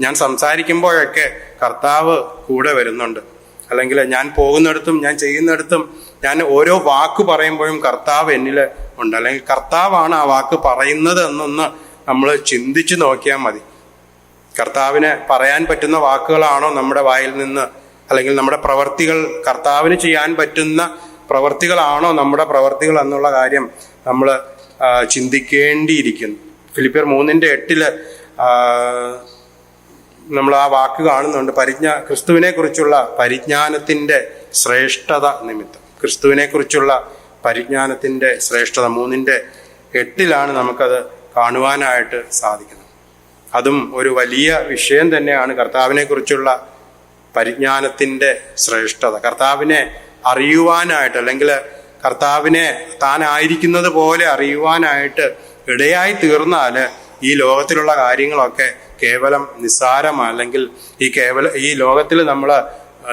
ഞാൻ സംസാരിക്കുമ്പോഴൊക്കെ കർത്താവ് കൂടെ വരുന്നുണ്ട്, അല്ലെങ്കിൽ ഞാൻ പോകുന്നിടത്തും ഞാൻ ചെയ്യുന്നിടത്തും ഞാൻ ഓരോ വാക്ക് പറയുമ്പോഴും കർത്താവ് എന്നിൽ ഉണ്ട്, അല്ലെങ്കിൽ കർത്താവാണ് ആ വാക്ക് പറയുന്നത് എന്നൊന്ന് നമ്മൾ ചിന്തിച്ചു നോക്കിയാൽ മതി. കർത്താവിന് പറയാൻ പറ്റുന്ന വാക്കുകളാണോ നമ്മുടെ വായിൽ നിന്ന്, അല്ലെങ്കിൽ നമ്മുടെ പ്രവർത്തികൾ കർത്താവിന് ചെയ്യാൻ പറ്റുന്ന പ്രവർത്തികളാണോ നമ്മുടെ പ്രവർത്തികൾ എന്നുള്ള കാര്യം നമ്മൾ ചിന്തിക്കേണ്ടിയിരിക്കുന്നു. ഫിലിപ്പിയർ 3:8 നമ്മൾ ആ വാക്ക് കാണുന്നുണ്ട്, ക്രിസ്തുവിനെ കുറിച്ചുള്ള പരിജ്ഞാനത്തിന്റെ ശ്രേഷ്ഠത നിമിത്തം. ക്രിസ്തുവിനെ കുറിച്ചുള്ള പരിജ്ഞാനത്തിൻ്റെ ശ്രേഷ്ഠത 3:8 നമുക്കത് കാണുവാനായിട്ട് സാധിക്കുന്നത്. അതും ഒരു വലിയ വിഷയം തന്നെയാണ്, കർത്താവിനെ കുറിച്ചുള്ള പരിജ്ഞാനത്തിൻ്റെ ശ്രേഷ്ഠത. കർത്താവിനെ അറിയുവാനായിട്ട്, അല്ലെങ്കിൽ കർത്താവിനെ താനായിരിക്കുന്നത് പോലെ അറിയുവാനായിട്ട് ഇടയായി തീർന്നാൽ ഈ ലോകത്തിലുള്ള കാര്യങ്ങളൊക്കെ കേവലം നിസ്സാരമാണ്. അല്ലെങ്കിൽ ഈ ലോകത്തിൽ നമ്മൾ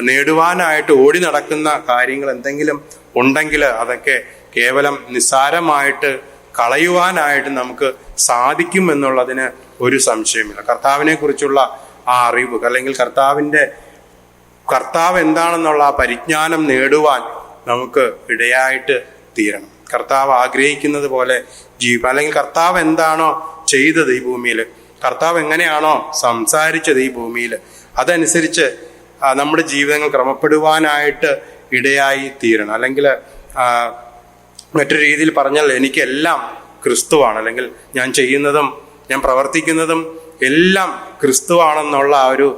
നേടുവാനായിട്ട് ഓടി നടക്കുന്ന കാര്യങ്ങൾ എന്തെങ്കിലും ഉണ്ടെങ്കിൽ അതൊക്കെ കേവലം നിസ്സാരമായിട്ട് കളയുവാനായിട്ട് നമുക്ക് സാധിക്കും എന്നുള്ളതിന് ഒരു സംശയമില്ല. കർത്താവിനെ കുറിച്ചുള്ള ആ അറിവ്, അല്ലെങ്കിൽ കർത്താവ് എന്താണെന്നുള്ള ആ പരിജ്ഞാനം നേടുവാൻ നമുക്ക് ഇടയായിട്ട് തീരണം. കർത്താവ് ആഗ്രഹിക്കുന്നത് പോലെ ജീവിക്കാം. അല്ലെങ്കിൽ കർത്താവ് എന്താണോ ചെയ്തത് ഈ ഭൂമിയിൽ, കർത്താവ് എങ്ങനെയാണോ സംസാരിച്ചത് ഈ ഭൂമിയിൽ, അതനുസരിച്ച് നമ്മുടെ ജീവിതങ്ങൾ ക്രമപ്പെടുവാനായിട്ട് ഇടയായി തീരണം. അല്ലെങ്കിൽ മറ്റൊരു രീതിയിൽ പറഞ്ഞാൽ എനിക്കെല്ലാം ക്രിസ്തുവാണ്, അല്ലെങ്കിൽ ഞാൻ ചെയ്യുന്നതും ഞാൻ പ്രവർത്തിക്കുന്നതും എല്ലാം ക്രിസ്തുവാണെന്നുള്ള ആ ഒരു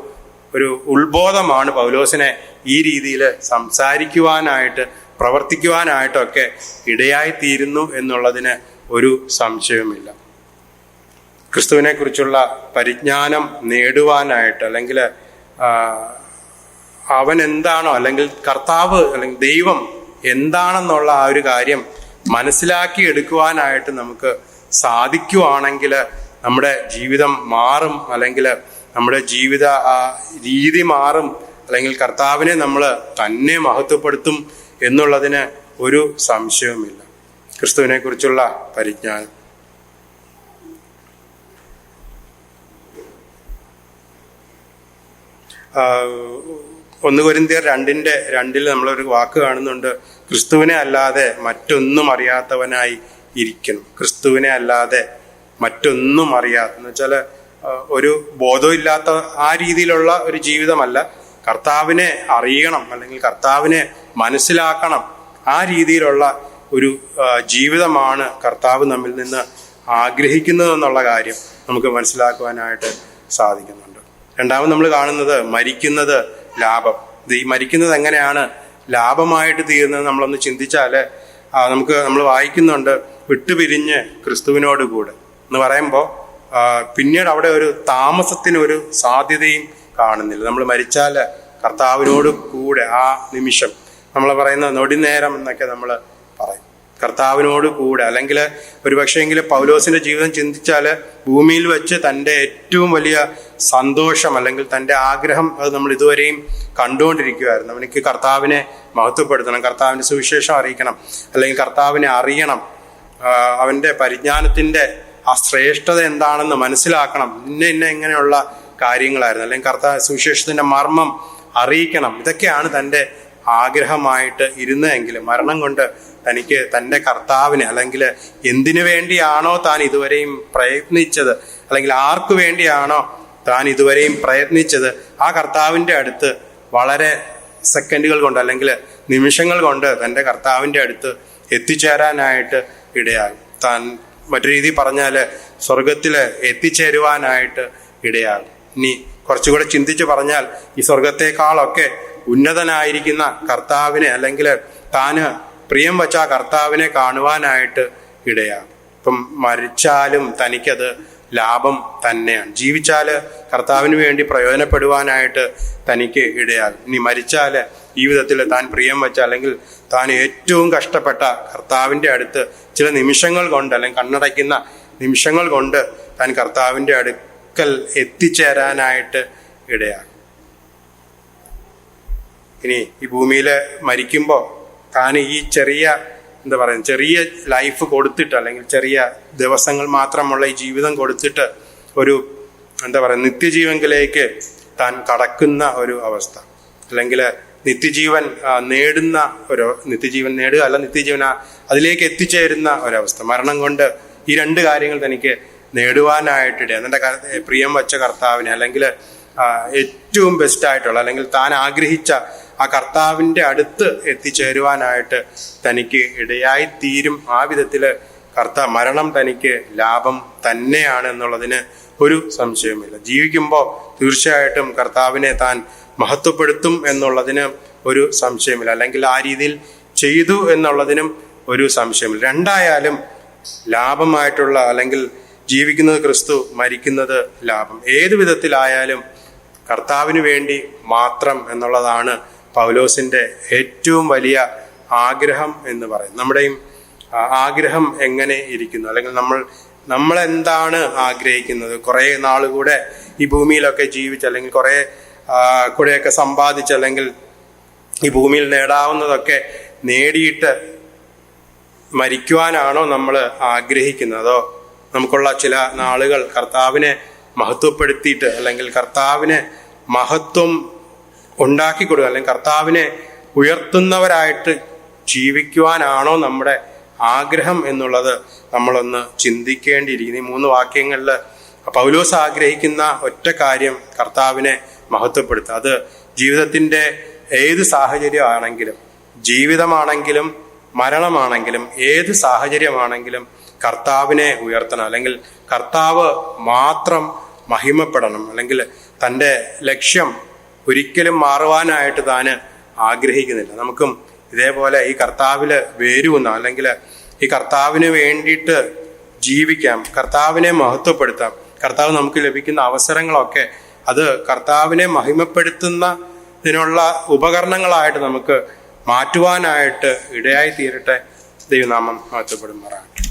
ഉത്ബോധമാണ് പൗലോസിനെ ഈ രീതിയിൽ സംസാരിക്കുവാനായിട്ട് പ്രവർത്തിക്കുവാനായിട്ടൊക്കെ ഇടയായി തീരുന്നു എന്നുള്ളതിന് ഒരു സംശയവുമില്ല. ക്രിസ്തുവിനെ കുറിച്ചുള്ള പരിജ്ഞാനം നേടുവാനായിട്ട്, അല്ലെങ്കിൽ അവൻ എന്താണോ, അല്ലെങ്കിൽ കർത്താവ് അല്ലെങ്കിൽ ദൈവം എന്താണെന്നുള്ള ആ ഒരു കാര്യം മനസ്സിലാക്കി എടുക്കുവാനായിട്ട് നമുക്ക് സാധിക്കുവാണെങ്കിൽ നമ്മുടെ ജീവിതം മാറും, അല്ലെങ്കിൽ നമ്മുടെ ജീവിത രീതി മാറും, അല്ലെങ്കിൽ കർത്താവിനെ നമ്മൾ തന്നെ മഹത്വപ്പെടുത്തും എന്നുള്ളതിന് ഒരു സംശയവുമില്ല. ക്രിസ്തുവിനെ കുറിച്ചുള്ള പരിജ്ഞാനം. 1 കൊരിന്ത്യർ 2:2 നമ്മളൊരു വാക്ക് കാണുന്നുണ്ട്, ക്രിസ്തുവിനെ അല്ലാതെ മറ്റൊന്നും അറിയാത്തവനായി ഇരിക്കണം. ക്രിസ്തുവിനെ അല്ലാതെ മറ്റൊന്നും അറിയാത്ത എന്ന് വെച്ചാൽ ഒരു ബോധമില്ലാത്ത ആ രീതിയിലുള്ള ഒരു ജീവിതമല്ല. കർത്താവിനെ അറിയണം, അല്ലെങ്കിൽ കർത്താവിനെ മനസ്സിലാക്കണം, ആ രീതിയിലുള്ള ഒരു ജീവിതമാണ് കർത്താവ് നമ്മിൽ നിന്ന് ആഗ്രഹിക്കുന്നതെന്നുള്ള കാര്യം നമുക്ക് മനസ്സിലാക്കുവാനായിട്ട് സാധിക്കുന്നുണ്ട്. രണ്ടാമത് നമ്മൾ കാണുന്നത് മരിക്കുന്നത് ലാഭം. ഈ മരിക്കുന്നത് എങ്ങനെയാണ് ലാഭമായിട്ട് തീരുന്നത് നമ്മളൊന്ന് ചിന്തിച്ചാൽ നമ്മൾ വായിക്കുന്നുണ്ട്, വിട്ടുപിരിഞ്ഞ് ക്രിസ്തുവിനോട് കൂടെ എന്ന് പറയുമ്പോൾ പിന്നീട് അവിടെ ഒരു താമസത്തിനൊരു സാധ്യതയും കാണുന്നില്ല. നമ്മൾ മരിച്ചാൽ കർത്താവിനോട് കൂടെ ആ നിമിഷം, നമ്മൾ പറയുന്ന നൊടിനേരം എന്നൊക്കെ നമ്മൾ പറയും, കർത്താവിനോട് കൂടെ. അല്ലെങ്കിൽ ഒരു പക്ഷേങ്കിൽ പൗലോസിന്റെ ജീവിതം ചിന്തിച്ചാൽ ഭൂമിയിൽ വെച്ച് തൻ്റെ ഏറ്റവും വലിയ സന്തോഷം, അല്ലെങ്കിൽ തൻ്റെ ആഗ്രഹം, അത് നമ്മൾ ഇതുവരെയും കണ്ടുകൊണ്ടിരിക്കുകയായിരുന്നു. അവനിക്ക് കർത്താവിനെ മഹത്വപ്പെടുത്തണം, കർത്താവിൻ്റെ സുവിശേഷം അറിയിക്കണം, അല്ലെങ്കിൽ കർത്താവിനെ അറിയണം, അവൻ്റെ പരിജ്ഞാനത്തിൻ്റെ ആ ശ്രേഷ്ഠത എന്താണെന്ന് മനസ്സിലാക്കണം, ഇങ്ങനെയുള്ള കാര്യങ്ങളായിരുന്നു. അല്ലെങ്കിൽ സുവിശേഷത്തിൻ്റെ മർമ്മം അറിയിക്കണം. ഇതൊക്കെയാണ് തൻ്റെ ആഗ്രഹമായിട്ട് ഇരുന്നതെങ്കിൽ മരണം കൊണ്ട് തനിക്ക് തൻ്റെ കർത്താവിനെ, അല്ലെങ്കിൽ എന്തിനു വേണ്ടിയാണോ താൻ ഇതുവരെയും പ്രയത്നിച്ചത്, അല്ലെങ്കിൽ ആർക്കു വേണ്ടിയാണോ താൻ ഇതുവരെയും പ്രയത്നിച്ചത്, ആ കർത്താവിൻ്റെ അടുത്ത് വളരെ സെക്കൻഡുകൾ കൊണ്ട്, അല്ലെങ്കിൽ നിമിഷങ്ങൾ കൊണ്ട് തൻ്റെ കർത്താവിൻ്റെ അടുത്ത് എത്തിച്ചേരാനായിട്ട് ഇടയാകും. താൻ മറ്റു രീതി പറഞ്ഞാൽ സ്വർഗത്തിൽ എത്തിച്ചേരുവാനായിട്ട് ഇടയാകും. ഇനി കുറച്ചുകൂടെ ചിന്തിച്ച് പറഞ്ഞാൽ ഈ സ്വർഗത്തെക്കാളൊക്കെ ഉന്നതനായിരിക്കുന്ന കർത്താവിനെ, അല്ലെങ്കിൽ താന് പ്രിയം വച്ച ആ കർത്താവിനെ കാണുവാനായിട്ട് ഇടയാകും. ഇപ്പം മരിച്ചാലും തനിക്കത് ലാഭം തന്നെയാണ്. ജീവിച്ചാൽ കർത്താവിന് വേണ്ടി പ്രയോജനപ്പെടുവാനായിട്ട് തനിക്ക് ഇടയാകും. ഇനി മരിച്ചാൽ ജീവിതത്തിൽ താൻ പ്രിയം വച്ച, അല്ലെങ്കിൽ താൻ ഏറ്റവും കഷ്ടപ്പെട്ട കർത്താവിൻ്റെ അടുത്ത് ചില നിമിഷങ്ങൾ കൊണ്ട്, അല്ലെങ്കിൽ കണ്ണടയ്ക്കുന്ന നിമിഷങ്ങൾ കൊണ്ട് താൻ കർത്താവിൻ്റെ അടുക്കൽ എത്തിച്ചേരാനായിട്ട് ഇടയാകും. ഇനി ഈ ഭൂമിയിൽ മരിക്കുമ്പോൾ താൻ ഈ ചെറിയ ലൈഫ് കൊടുത്തിട്ട്, അല്ലെങ്കിൽ ചെറിയ ദിവസങ്ങൾ മാത്രമുള്ള ഈ ജീവിതം കൊടുത്തിട്ട് ഒരു നിത്യജീവനിലേക്ക് താൻ കടക്കുന്ന ഒരു അവസ്ഥ, അല്ലെങ്കിൽ നിത്യജീവൻ നേടുക അല്ല, നിത്യജീവൻ അതിലേക്ക് എത്തിച്ചേരുന്ന ഒരവസ്ഥ. മരണം കൊണ്ട് ഈ 2 കാര്യങ്ങൾ തനിക്ക് നേടുവാനായിട്ടിടയാണ്. എൻ്റെ പ്രിയം വച്ച കർത്താവിനെ, അല്ലെങ്കിൽ ഏറ്റവും ബെസ്റ്റായിട്ടുള്ള, അല്ലെങ്കിൽ താൻ ആഗ്രഹിച്ച ആ കർത്താവിൻ്റെ അടുത്ത് എത്തിച്ചേരുവാനായിട്ട് തനിക്ക് ഇടയായി തീരും. ആ വിധത്തിൽ മരണം തനിക്ക് ലാഭം തന്നെയാണ് എന്നുള്ളതിന് ഒരു സംശയവുമില്ല. ജീവിക്കുമ്പോൾ തീർച്ചയായിട്ടും കർത്താവിനെ താൻ മഹത്വപ്പെടുത്തും എന്നുള്ളതിന് ഒരു സംശയമില്ല, അല്ലെങ്കിൽ ആ രീതിയിൽ ചെയ്തു എന്നുള്ളതിനും ഒരു സംശയമില്ല. രണ്ടായാലും ലാഭമായിട്ടുള്ള, അല്ലെങ്കിൽ ജീവിക്കുന്നത് ക്രിസ്തു, മരിക്കുന്നത് ലാഭം. ഏതു വിധത്തിലായാലും കർത്താവിന് വേണ്ടി മാത്രം എന്നുള്ളതാണ് പൗലോസിൻ്റെ ഏറ്റവും വലിയ ആഗ്രഹം എന്ന് പറയുന്നത്. നമ്മുടെയും ആഗ്രഹം എങ്ങനെ ഇരിക്കുന്നു, അല്ലെങ്കിൽ നമ്മൾ എന്താണ് ആഗ്രഹിക്കുന്നത്? കുറേ നാളുകൂടെ ഈ ഭൂമിയിലൊക്കെ ജീവിച്ച്, അല്ലെങ്കിൽ കുറേ കൂടെയൊക്കെ സമ്പാദിച്ച്, അല്ലെങ്കിൽ ഈ ഭൂമിയിൽ നേടാവുന്നതൊക്കെ നേടിയിട്ട് മരിക്കുവാനാണോ നമ്മൾ ആഗ്രഹിക്കുന്നത്? അതോ നമുക്കുള്ള ചില നാളുകൾ കർത്താവിനെ മഹത്വപ്പെടുത്തിയിട്ട്, അല്ലെങ്കിൽ കർത്താവിനെ മഹത്വം ഉണ്ടാക്കി കൊടുക്കുക, അല്ലെങ്കിൽ കർത്താവിനെ ഉയർത്തുന്നവരായിട്ട് ജീവിക്കുവാനാണോ നമ്മുടെ ആഗ്രഹം എന്നുള്ളത് നമ്മളൊന്ന് ചിന്തിക്കേണ്ടിയിരിക്കുന്നു. ഈ 3 വാക്യങ്ങളിൽ പൗലോസ് ആഗ്രഹിക്കുന്ന ഒറ്റ കാര്യം കർത്താവിനെ മഹത്വപ്പെടുത്തുക. അത് ജീവിതത്തിൻ്റെ ഏത് സാഹചര്യമാണെങ്കിലും, ജീവിതമാണെങ്കിലും മരണമാണെങ്കിലും, ഏത് സാഹചര്യമാണെങ്കിലും കർത്താവിനെ ഉയർത്തണം, അല്ലെങ്കിൽ കർത്താവ് മാത്രം മഹിമപ്പെടണം, അല്ലെങ്കിൽ തൻ്റെ ലക്ഷ്യം ഒരിക്കലും മാറുവാനായിട്ട് താൻ ആഗ്രഹിക്കുന്നില്ല. നമുക്കും ഇതേപോലെ ഈ കർത്താവിൽ വേരൂന്നാം, അല്ലെങ്കിൽ ഈ കർത്താവിന് വേണ്ടിയിട്ട് ജീവിക്കാം, കർത്താവിനെ മഹത്വപ്പെടുത്താം. കർത്താവ് നമുക്ക് ലഭിക്കുന്ന അവസരങ്ങളൊക്കെ അത് കർത്താവിനെ മഹിമപ്പെടുത്തുന്നതിനുള്ള ഉപകരണങ്ങളായിട്ട് നമുക്ക് മാറ്റുവാനായിട്ട് ഇടയായി തീരട്ടെ. ദൈവനാമം മഹത്വപ്പെടുമാറാകട്ടെ.